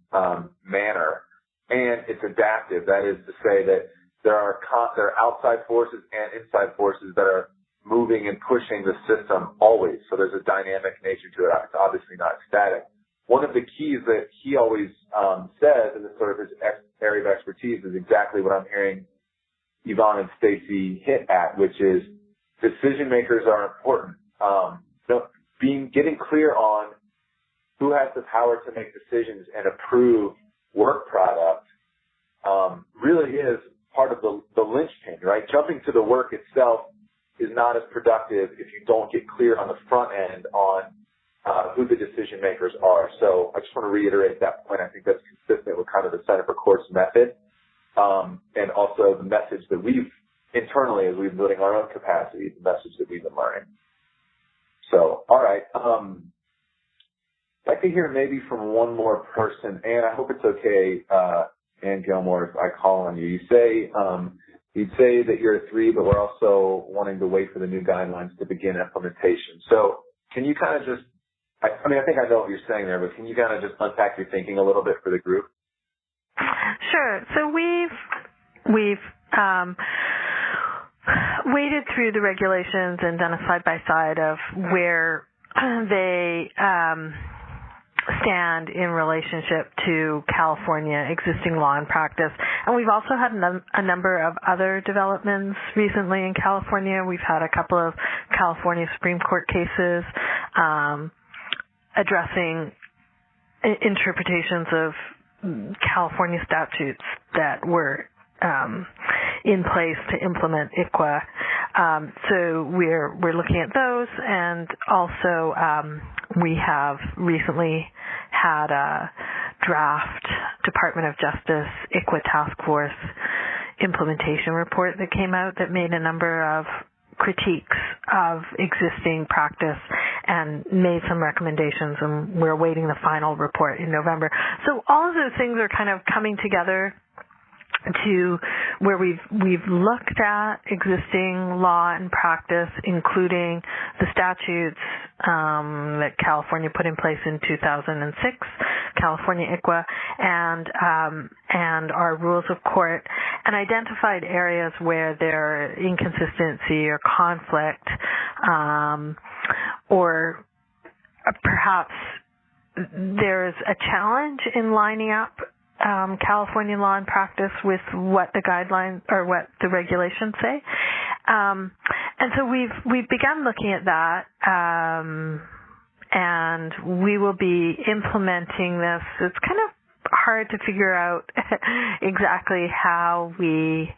manner, and it's adaptive. That is to say that there are outside forces and inside forces that are moving and pushing the system always. So there's a dynamic nature to it. It's obviously not static. One of the keys that he always says, and this sort of his area of expertise, is exactly what I'm hearing Yvonne and Stacey hit at, which is decision makers are important. Getting clear on who has the power to make decisions and approve work product really is part of the linchpin, right? Jumping to the work itself is not as productive if you don't get clear on the front end on who the decision makers are. So I just want to reiterate that point. I think that's consistent with kind of the Center for Courts method, and also the message that we've internally, as we've been building our own capacity, the message that we've been learning. So, all right. I'd like to hear maybe from one more person, and I hope it's okay, Ann Gilmore, if I call on you. You'd say that you're a 3, but we're also wanting to wait for the new guidelines to begin implementation. So can you kind of just, I think I know what you're saying there, but can you kind of just unpack your thinking a little bit for the group? Sure. So we've waded through the regulations and done a side-by-side of where they stand in relationship to California existing law and practice. And we've also had a number of other developments recently in California. We've had a couple of California Supreme Court cases addressing interpretations of California statutes that were in place to implement ICWA. So we're looking at those, and also we have recently had a draft Department of Justice ICWA Task Force implementation report that came out that made a number of critiques of existing practice and made some recommendations, and we're awaiting the final report in November. So all of those things are kind of coming together to where we've looked at existing law and practice, including the statutes that California put in place in 2006, California ICWA, and our rules of court, and identified areas where there are inconsistency or conflict, or perhaps there's a challenge in lining up California law and practice with what the guidelines or what the regulations say. And so we've begun looking at that, and we will be implementing this. It's kind of hard to figure out exactly how we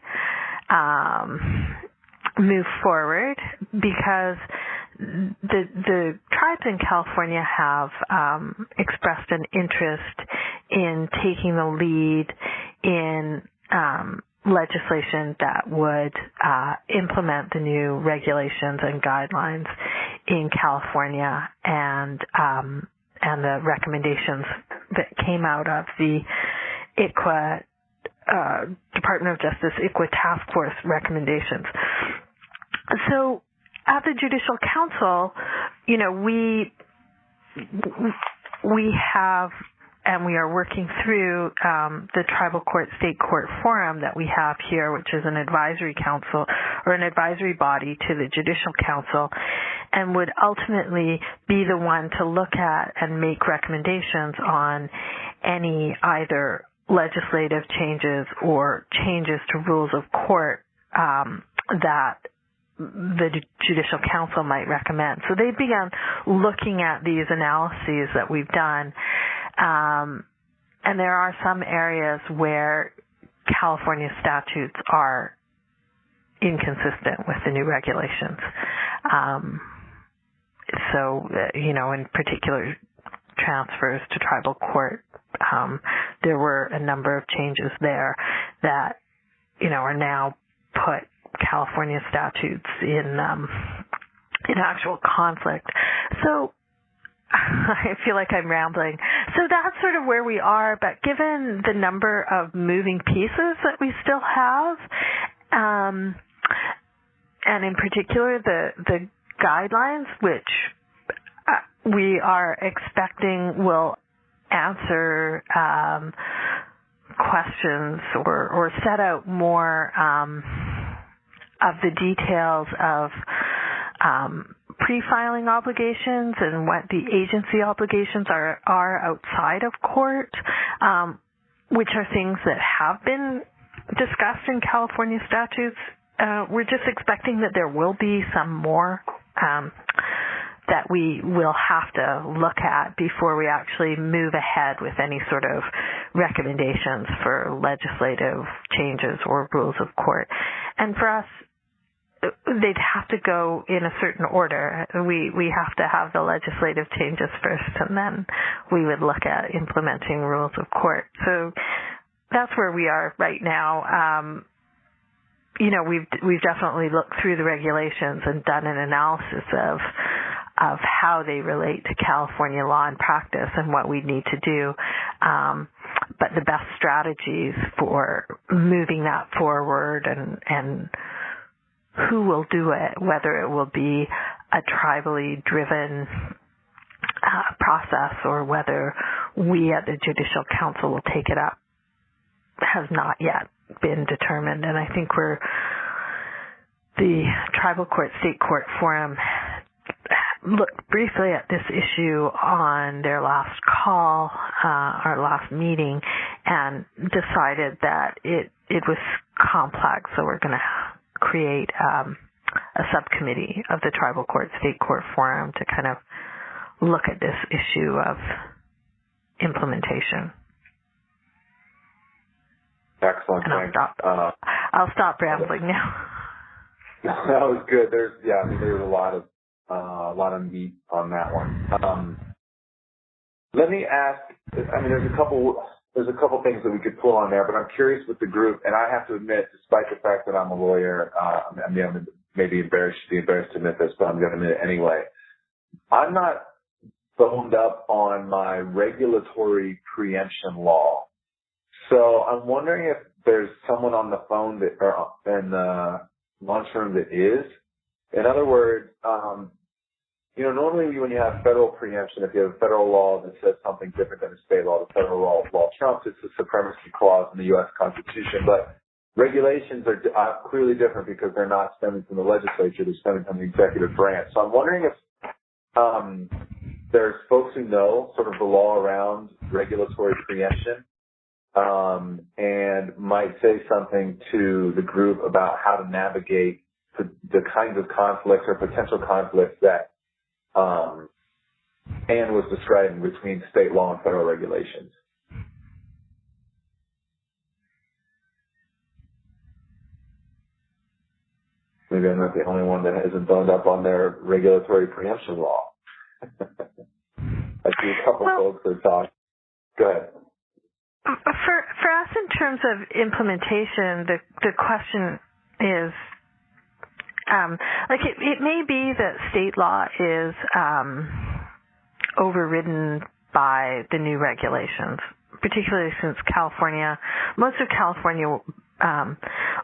move forward, because the tribes in California have expressed an interest in taking the lead in legislation that would implement the new regulations and guidelines in California, and the recommendations that came out of the ICWA Department of Justice ICWA Task Force recommendations. So at the Judicial Council, you know, we have, and we are working through the Tribal Court State Court Forum that we have here, which is an advisory council or an advisory body to the Judicial Council, and would ultimately be the one to look at and make recommendations on any either legislative changes or changes to rules of court that the Judicial Council might recommend. So they began looking at these analyses that we've done, and there are some areas where California statutes are inconsistent with the new regulations. So, you know, in particular, transfers to tribal court, there were a number of changes there that, you know, are now put California statutes in actual conflict. So I feel like I'm rambling. So that's sort of where we are, but given the number of moving pieces that we still have, and in particular the guidelines, which we are expecting will answer questions or set out more of the details of pre-filing obligations and what the agency obligations are outside of court, which are things that have been discussed in California statutes. We're just expecting that there will be some more that we will have to look at before we actually move ahead with any sort of recommendations for legislative changes or rules of court. And for us, they'd have to go in a certain order. We have to have the legislative changes first, and then we would look at implementing rules of court. So that's where we are right now. You know, we've definitely looked through the regulations and done an analysis of how they relate to California law and practice and what we need to do. But the best strategies for moving that forward and who will do it, whether it will be a tribally driven process or whether we at the Judicial Council will take it up, has not yet been determined. And I think the Tribal Court State Court Forum looked briefly at this issue on their last call, our last meeting, and decided that it was complex, so we're going to create a subcommittee of the Tribal Court State Court Forum to kind of look at this issue of implementation. Excellent. And I'll stop rambling now. That was good. There's a lot of meat on that one. Let me ask. I mean, there's a couple things that we could pull on there, but I'm curious with the group, and I have to admit, despite the fact that I'm a lawyer, I'm maybe embarrassed to admit this, but I'm going to admit it anyway. I'm not boned up on my regulatory preemption law. So I'm wondering if there's someone on the phone that, or in the lunchroom that is. In other words, normally when you have federal preemption, if you have a federal law that says something different than a state law, the federal law trumps. It's the supremacy clause in the U.S. Constitution. But regulations are clearly different because they're not stemming from the legislature. They're stemming from the executive branch. So I'm wondering if there's folks who know sort of the law around regulatory preemption and might say something to the group about how to navigate the kinds of conflicts or potential conflicts that Anne was describing between state law and federal regulations. Maybe I'm not the only one that isn't boned up on their regulatory preemption law. I see a couple folks that talk. Go ahead. For us, in terms of implementation, the question is, it may be that state law is overridden by the new regulations, particularly since most of California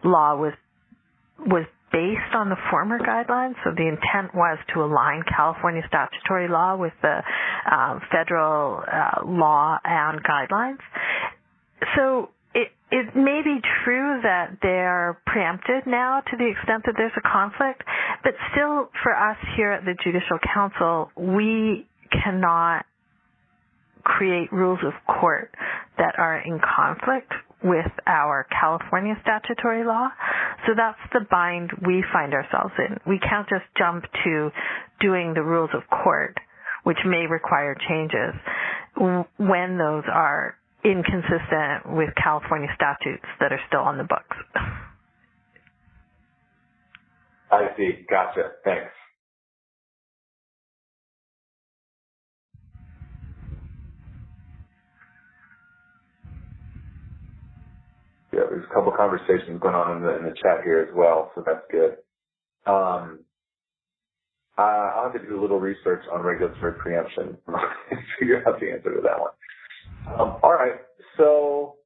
law was based on the former guidelines. So the intent was to align California statutory law with the federal law and guidelines. So it may be true that they're preempted now to the extent that there's a conflict, but still for us here at the Judicial Council, we cannot create rules of court that are in conflict with our California statutory law. So that's the bind we find ourselves in. We can't just jump to doing the rules of court, which may require changes, when those are inconsistent with California statutes that are still on the books. I see. Gotcha. Thanks. Yeah, there's a couple of conversations going on in the chat here as well, so that's good. I'll have to do a little research on regulatory preemption and figure out the answer to that one. All right, so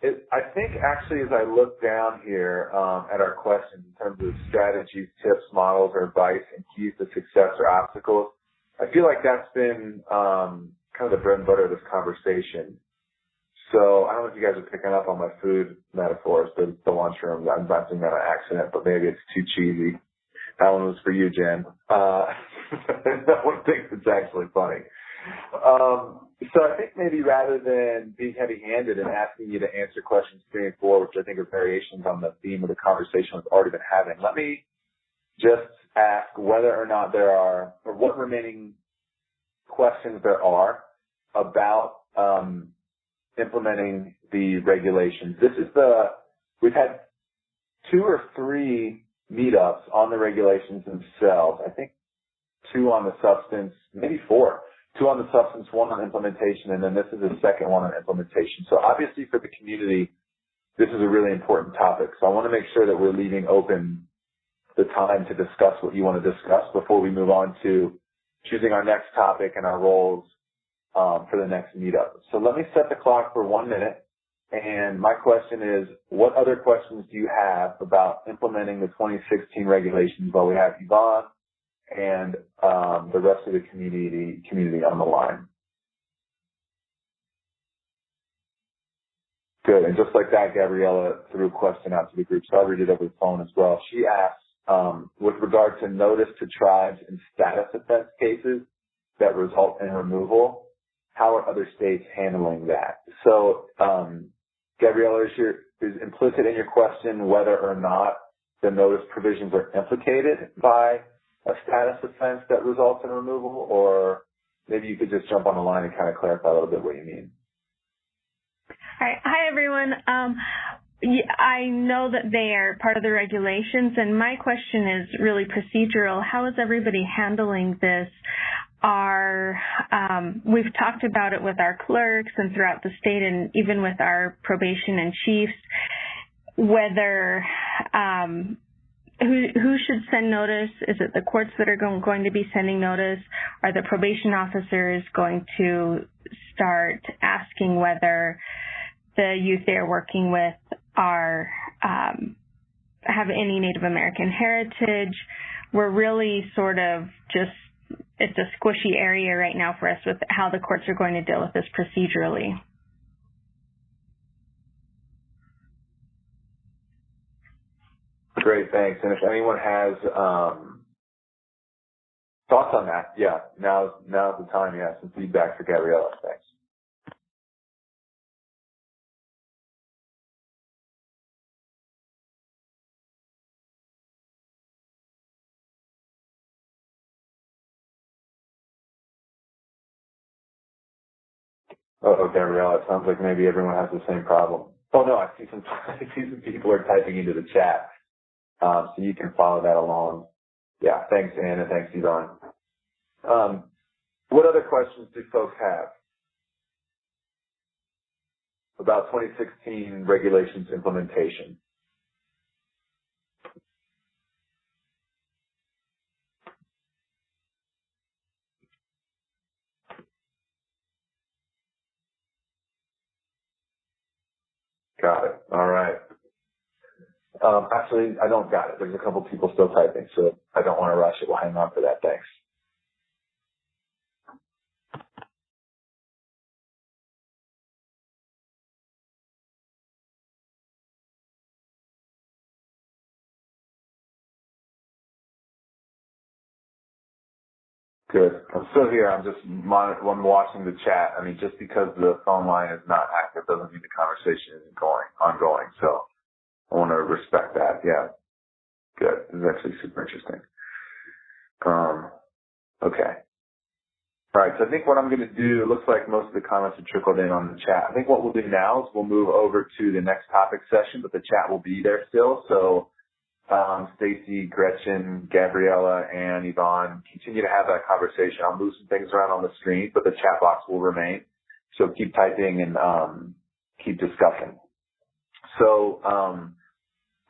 I think actually as I look down here at our questions in terms of strategies, tips, models, or advice, and keys to success or obstacles, I feel like that's been kind of the bread and butter of this conversation. So I don't know if you guys are picking up on my food metaphors, but the lunchroom, I'm not doing that on accident, but maybe it's too cheesy. That one was for you, Jen. That one thinks it's actually funny. So I think maybe rather than being heavy-handed and asking you to answer questions 3 and 4, which I think are variations on the theme of the conversation we've already been having, let me just ask whether or not there are, or what remaining questions there are about implementing the regulations. We've had 2 or 3 meetups on the regulations themselves. I think 2 on the substance, maybe 4. 2 on the substance, 1 on implementation, and then this is the second one on implementation. So obviously for the community, this is a really important topic. So I want to make sure that we're leaving open the time to discuss what you want to discuss before we move on to choosing our next topic and our roles for the next meetup. So let me set the clock for 1 minute. And my question is, what other questions do you have about implementing the 2016 regulations while we have Yvonne and the rest of the community on the line? Good. And just like that, Gabriella threw a question out to the group, so I'll read it over the phone as well. She asks, with regard to notice to tribes in status offense cases that result in removal, how are other states handling that? So, Gabriella, is implicit in your question whether or not the notice provisions are implicated by a status offense that results in removal, or maybe you could just jump on the line and kind of clarify a little bit what you mean. All right. Hi, everyone. I know that they are part of the regulations, and my question is really procedural. How is everybody handling this? We've talked about it with our clerks and throughout the state, and even with our probation and chiefs, whether who should send notice? Is it the courts that are going to be sending notice? Are the probation officers going to start asking whether the youth they're working with are have any Native American heritage? We're really sort of just, it's a squishy area right now for us with how the courts are going to deal with this procedurally. Great, thanks. And if anyone has thoughts on that, yeah, now's the time. Yeah, some feedback for Gabriella. Thanks. Oh, Gabriella, it sounds like maybe everyone has the same problem. Oh no, I see some people are typing into the chat, so you can follow that along. Yeah, thanks, Ann, and thanks, Yvonne. What other questions do folks have about 2016 regulations implementation? Got it. All right. Actually, I don't got it. There's a couple people still typing, so I don't want to rush it. We'll hang on for that. Thanks. Good. I'm still here. I'm just I'm watching the chat. I mean, just because the phone line is not active doesn't mean the conversation isn't ongoing. So I want to respect that. Yeah. Good. This is actually super interesting. Okay. All right. So I think what I'm going to do, it looks like most of the comments have trickled in on the chat. I think what we'll do now is we'll move over to the next topic session, but the chat will be there still. So Stacy, Gretchen, Gabriella, and Yvonne, continue to have that conversation. I'll move some things around on the screen, but the chat box will remain. So keep typing and keep discussing. So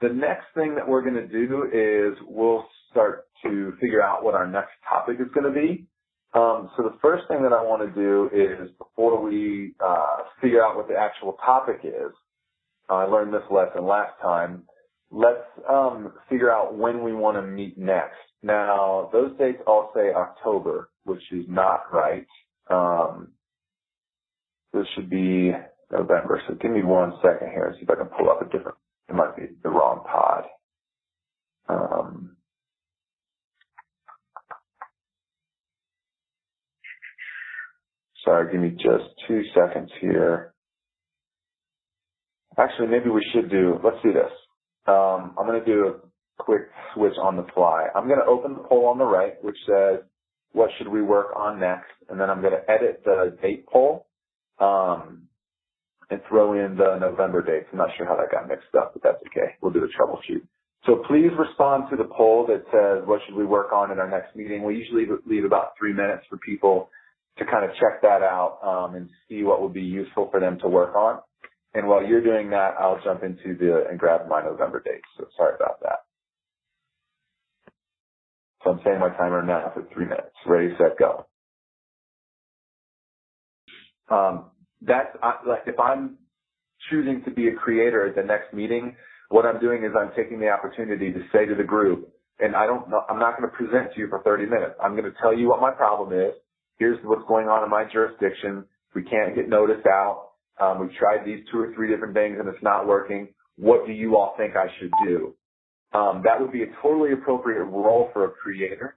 the next thing that we're going to do is we'll start to figure out what our next topic is going to be. So the first thing that I want to do is, before we figure out what the actual topic is, I learned this lesson last time, let's figure out when we want to meet next. Now, those dates all say October, which is not right. This should be November. So give me 1 second here and see if I can pull up a different, it might be the wrong pod. Sorry, give me just 2 seconds here. Actually, maybe we should let's do this. I'm going to do a quick switch on the fly. I'm going to open the poll on the right, which says, what should we work on next? And then I'm going to edit the date poll and throw in the November dates. I'm not sure how that got mixed up, but that's okay. We'll do a troubleshoot. So please respond to the poll that says, what should we work on in our next meeting? We usually leave about 3 minutes for people to kind of check that out and see what would be useful for them to work on. And while you're doing that, I'll jump into and grab my November dates. So sorry about that. So I'm setting my timer now for 3 minutes. Ready, set, go. If I'm choosing to be a creator at the next meeting, what I'm doing is I'm taking the opportunity to say to the group, and I'm not going to present to you for 30 minutes. I'm going to tell you what my problem is. Here's what's going on in my jurisdiction. We can't get notice out. We've tried these 2 or 3 different things and it's not working. What do you all think I should do? That would be a totally appropriate role for a creator.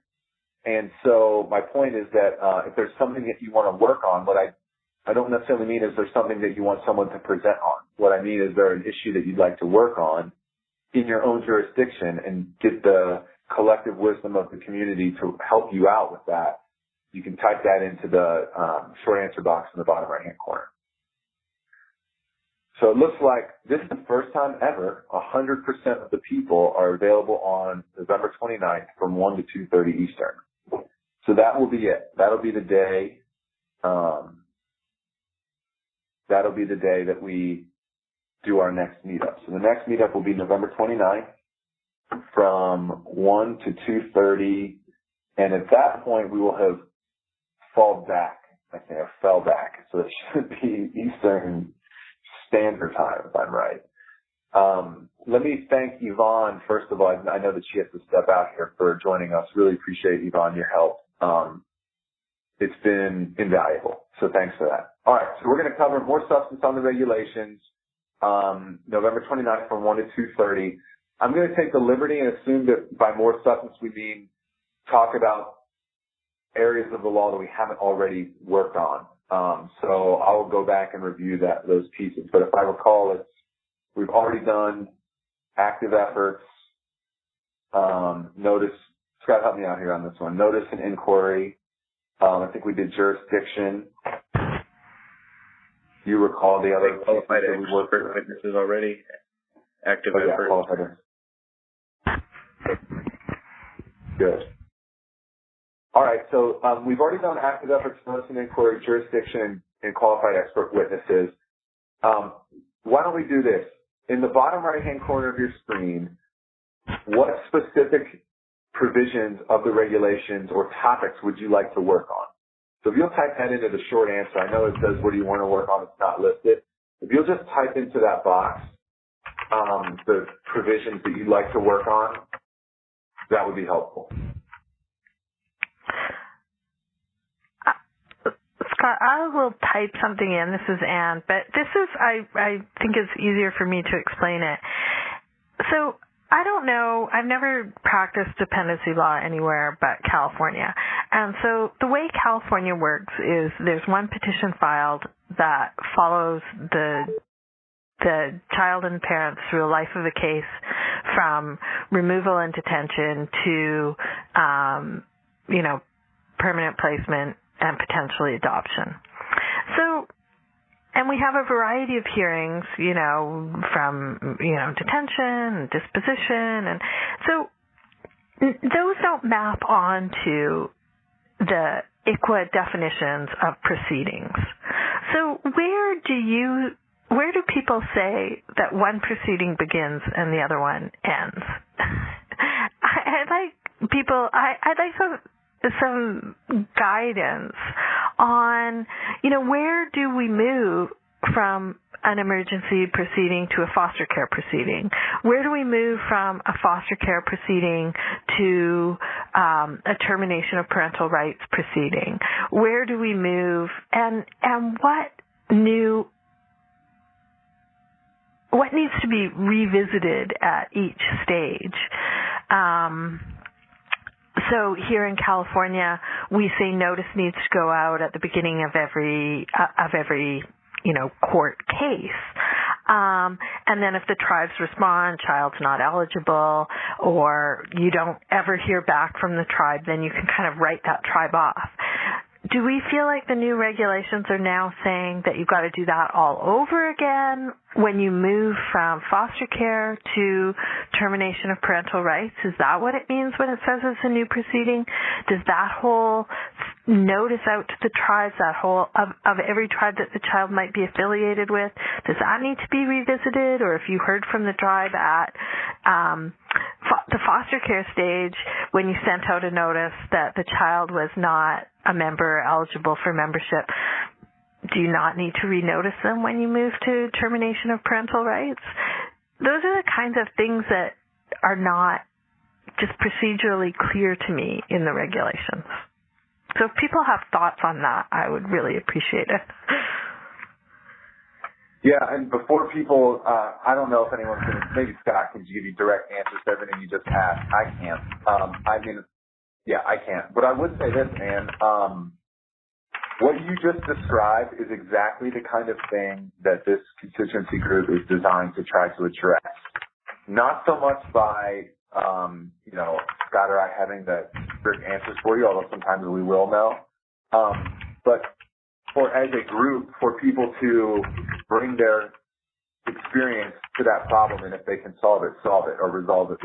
And so my point is that if there's something that you want to work on, what I don't necessarily mean is there's something that you want someone to present on. What I mean is there an issue that you'd like to work on in your own jurisdiction and get the collective wisdom of the community to help you out with that. You can type that into the short answer box in the bottom right-hand corner. So it looks like this is the first time ever 100% of the people are available on November 29th from 1 to 2:30 Eastern. So that will be it. That'll be the day. That'll be the day that we do our next meetup. So the next meetup will be November 29th. from 1 to 2:30, and at that point we will have fell back, so it should be Eastern Standard Time, if I'm right. Let me thank Yvonne, first of all. I know that she has to step out here for joining us. Really appreciate, Yvonne, your help. It's been invaluable, so thanks for that. All right, so we're going to cover more substance on the regulations, November 29th from 1 to 2:30. I'm going to take the liberty and assume that by more substance we mean talk about areas of the law that we haven't already worked on. So I will go back and review those pieces. But if I recall, we've already done active efforts, notice. Scott, help me out here on this one. Notice and inquiry. I think we did jurisdiction. You recall the other qualified expert witnesses already? Active efforts. Qualified. Good. All right, so we've already done active efforts, notice and inquiry, jurisdiction, and qualified expert witnesses. Why don't we do this? In the bottom right-hand corner of your screen, what specific provisions of the regulations or topics would you like to work on? So if you'll type that into the short answer, I know it says what do you want to work on, it's not listed. If you'll just type into that box the provisions that you'd like to work on, that would be helpful. Scott, I will type something in. This is Anne, but this is, I think it's easier for me to explain it. So I don't know, I've never practiced dependency law anywhere but California. And so the way California works is there's one petition filed that follows the child and parents through a life of a case from removal and detention to, permanent placement and potentially adoption. So, and we have a variety of hearings, from, detention and disposition. And so those don't map onto the ICWA definitions of proceedings. So where do people say that one proceeding begins and the other one ends? I'd like some guidance on, where do we move from an emergency proceeding to a foster care proceeding? Where do we move from a foster care proceeding to a termination of parental rights proceeding? Where do we move, and what needs to be revisited at each stage? So here in California, we say notice needs to go out at the beginning of every court case. And then if the tribes respond, child's not eligible, or you don't ever hear back from the tribe, then you can kind of write that tribe off. Do we feel like the new regulations are now saying that you've got to do that all over again when you move from foster care to termination of parental rights? Is that what it means when it says it's a new proceeding? Does that whole notice out to the tribes, that whole of every tribe that the child might be affiliated with, does that need to be revisited? Or if you heard from the tribe at the foster care stage when you sent out a notice that the child was not a member eligible for membership, do you not need to renotice them when you move to termination of parental rights? Those are the kinds of things that are not just procedurally clear to me in the regulations. So if people have thoughts on that, I would really appreciate it. Yeah, and before people, I don't know if anyone's going to, maybe Scott can give you direct answers to everything you just asked. I can't. I can't. But I would say this, Anne, what you just described is exactly the kind of thing that this constituency group is designed to try to address. Not so much by, Scott or I having the strict answers for you, although sometimes we will know, but for as a group, for people to bring their experience to that problem, and if they can solve it, or resolve it.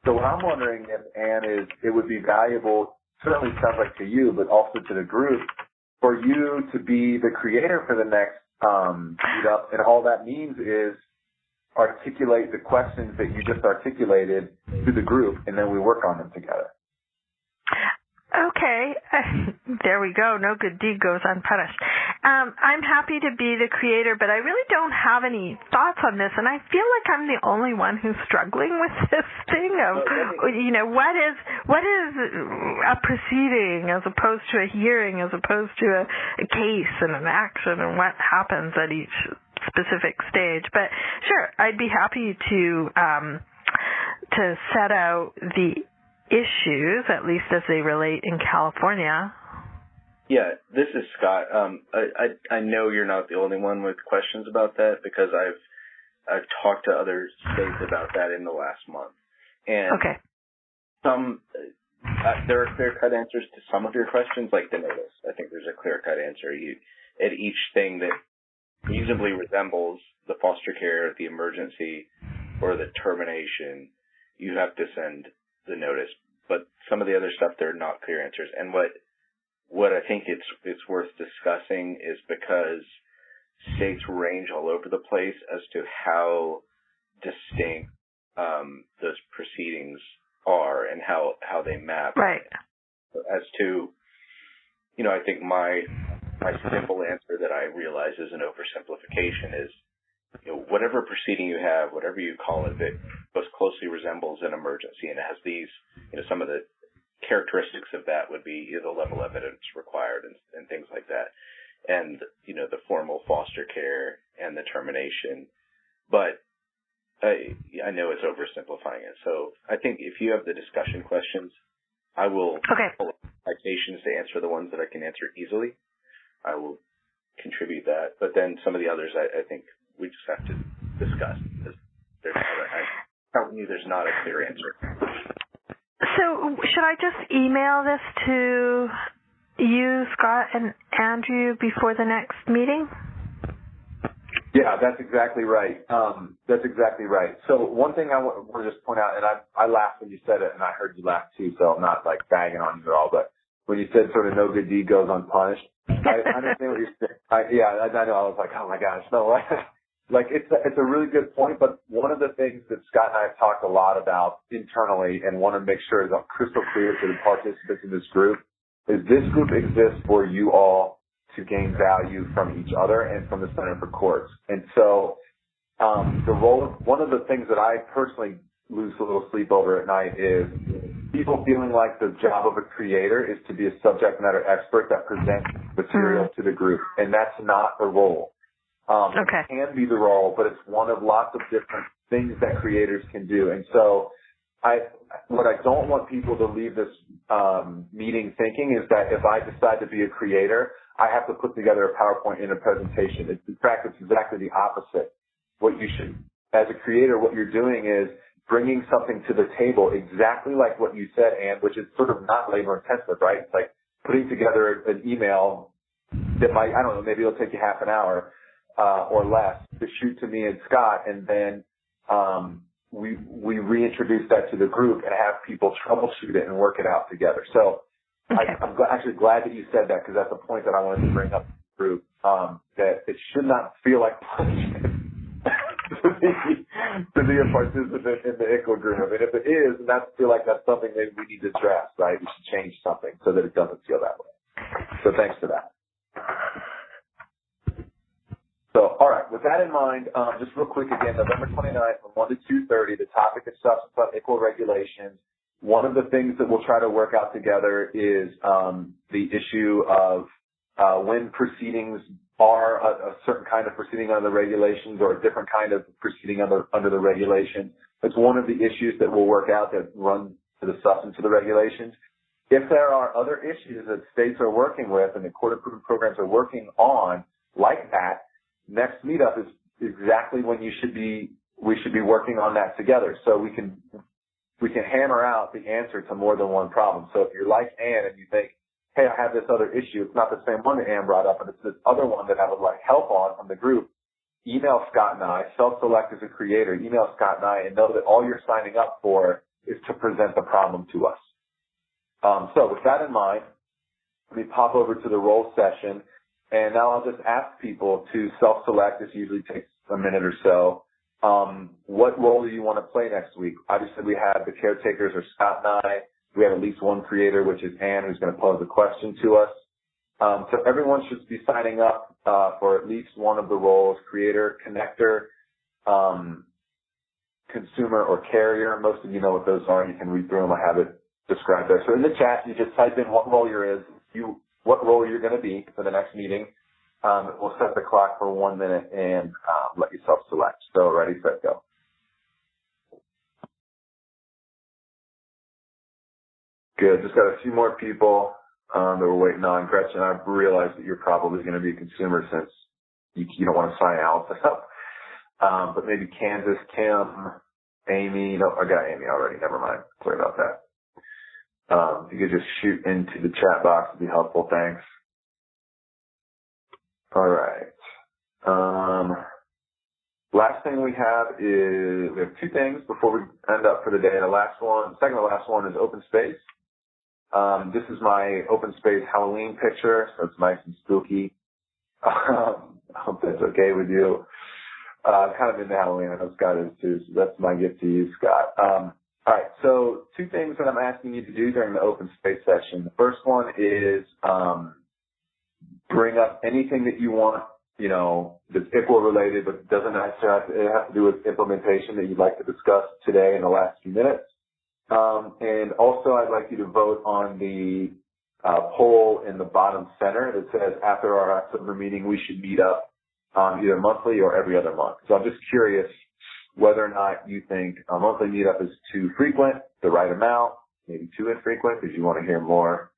So what I'm wondering, Anne, is it would be valuable, certainly sounds like to you, but also to the group, for you to be the creator for the next meetup, and all that means is articulate the questions that you just articulated to the group, and then we work on them together. Okay, there we go. No good deed goes unpunished. I'm happy to be the creator, but I really don't have any thoughts on this, and I feel like I'm the only one who's struggling with this thing of, what is a proceeding as opposed to a hearing, as opposed to a case and an action, and what happens at each specific stage. But sure, I'd be happy to set out the issues, at least as they relate in California. Yeah, this is Scott. I know you're not the only one with questions about that, because I've talked to other states about that in the last month. And okay. There are clear-cut answers to some of your questions, like the notice. I think there's a clear-cut answer. At each thing that reasonably resembles the foster care, the emergency, or the termination, you have to send the notice. But some of the other stuff, there are not clear answers. And what I think it's worth discussing is because states range all over the place as to how distinct those proceedings are and how they map. Right. As to, I think my simple answer that I realize is an oversimplification is, whatever proceeding you have, whatever you call it, that most closely resembles an emergency and it has these, some of the characteristics of that would be the level of evidence required and things like that. And, the formal foster care and the termination. But I know it's oversimplifying it. So I think if you have the discussion questions, I will pull up citations to answer the ones that I can answer easily. I will contribute that. But then some of the others, I think we just have to discuss. Because I'm telling you, there's not a clear answer. So should I just email this to you, Scott, and Andrew before the next meeting? Yeah, that's exactly right. So one thing I want to just point out, and I laughed when you said it, and I heard you laugh too, so I'm not bagging on you at all, but when you said sort of no good deed goes unpunished, I understand what you're saying. I know. I was like, oh my gosh, no. It's a really good point, but one of the things that Scott and I have talked a lot about internally and want to make sure is crystal clear to the participants in this group is this group exists for you all to gain value from each other and from the Center for Courts. And so one of the things that I personally lose a little sleep over at night is people feeling like the job of a creator is to be a subject matter expert that presents material to the group, and that's not the role. It can be the role, but it's one of lots of different things that creators can do. And so what I don't want people to leave this meeting thinking is that if I decide to be a creator, I have to put together a PowerPoint in a presentation. In fact, it's exactly the opposite. As a creator, what you're doing is bringing something to the table exactly like what you said, Ann, which is sort of not labor intensive, right? It's like putting together an email that might, I don't know, maybe it'll take you half an hour or less to shoot to me and Scott, and then we reintroduce that to the group and have people troubleshoot it and work it out together. So I'm actually glad that you said that, because that's a point that I wanted to bring up to the group, that it should not feel like punishment to be a participant in the ICWA group. I mean, if it is, then I feel like that's something that we need to address, right? We should change something so that it doesn't feel that way. So thanks for that. So, all right, with that in mind, just real quick again, November 29th from 1 to 2:30, the topic is substance on ICWA regulations. One of the things that we'll try to work out together is the issue of when proceedings are a certain kind of proceeding under the regulations or a different kind of proceeding under the regulations. It's one of the issues that we'll work out that run to the substance of the regulations. If there are other issues that states are working with and the court-approved programs are working on like that, next meetup is exactly when we should be working on that together, so we can hammer out the answer to more than one problem. So if you're like Ann and you think, hey, I have this other issue, it's not the same one that Ann brought up, but it's this other one that I would like help on from the group, email Scott and I, self-select as a creator, email Scott and I, and know that all you're signing up for is to present the problem to us. So with that in mind, let me pop over to the roll session. And now I'll just ask people to self-select. This usually takes a minute or so. what role do you want to play next week? Obviously, we have the caretakers, or Scott and I. We have at least one creator, which is Ann, who's going to pose a question to us. So everyone should be signing up for at least one of the roles: creator, connector, consumer, or carrier. Most of you know what those are. You can read through them. I have it described there. So in the chat, you just type in what role what role you're going to be for the next meeting. We'll set the clock for 1 minute and let yourself select. So ready, set, go. Good. Just got a few more people that we're waiting on. Gretchen, I realize that you're probably going to be a consumer since you don't want to sign Allison up. But maybe Kansas, Kim, Amy. No, I got Amy already. Never mind. Sorry about that. If you could just shoot into the chat box, it'd be helpful. Thanks. All right. Last thing we have two things before we end up for the day. Second to last one is open space. This is my open space Halloween picture, so it's nice and spooky. I hope that's okay with you. Kind of into Halloween. I know Scott is too, so that's my gift to you, Scott. All right, so two things that I'm asking you to do during the open space session. The first one is bring up anything that you want, that's ICWA related, but doesn't necessarily have to do with implementation that you'd like to discuss today in the last few minutes. And also, I'd like you to vote on the poll in the bottom center that says, after our October meeting, we should meet up either monthly or every other month. So I'm just curious whether or not you think a monthly meetup is too frequent, the right amount, maybe too infrequent, because you want to hear more.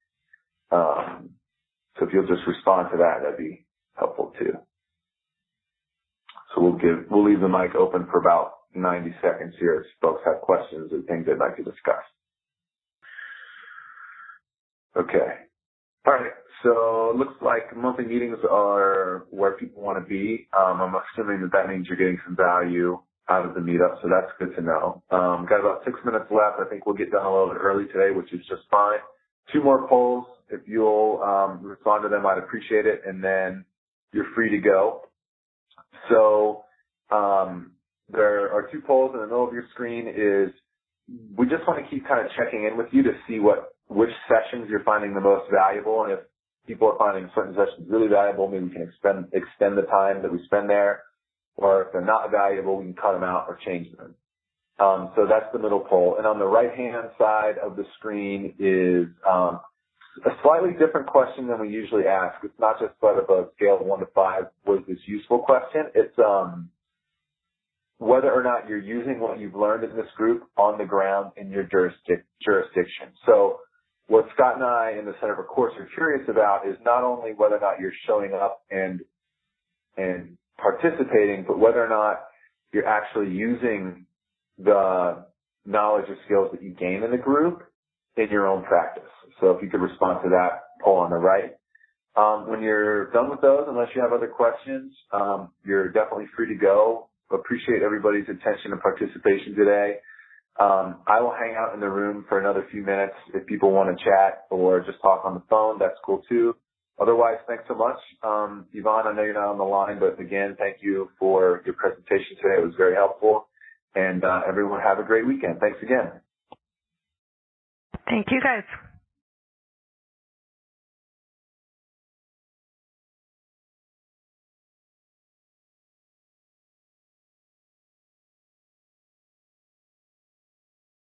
So if you'll just respond to that, that'd be helpful too. So we'll leave the mic open for about 90 seconds here if folks have questions or things they'd like to discuss. Okay. All right. So it looks like monthly meetings are where people want to be. I'm assuming that means you're getting some value out of the meetup, so that's good to know. Got about 6 minutes left. I think we'll get done a little bit early today, which is just fine. 2 more polls. If you'll respond to them, I'd appreciate it, and then you're free to go. So there are 2 polls in the middle of your screen. We just want to keep kind of checking in with you to see which sessions you're finding the most valuable, and if people are finding certain sessions really valuable, maybe we can extend the time that we spend there, or if they're not valuable, we can cut them out or change them. So that's the middle poll. And on the right-hand side of the screen is a slightly different question than we usually ask. It's not just sort of a scale of 1 to 5, was this useful question? It's whether or not you're using what you've learned in this group on the ground in your jurisdiction. So what Scott and I in the Center for Course are curious about is not only whether or not you're showing up and participating, but whether or not you're actually using the knowledge or skills that you gain in the group in your own practice. So if you could respond to that poll on the right. When you're done with those, unless you have other questions, you're definitely free to go. Appreciate everybody's attention and participation today. I will hang out in the room for another few minutes. If people want to chat or just talk on the phone, that's cool too. Otherwise, thanks so much. Yvonne, I know you're not on the line, but again, thank you for your presentation today. It was very helpful. And everyone have a great weekend. Thanks again. Thank you, guys.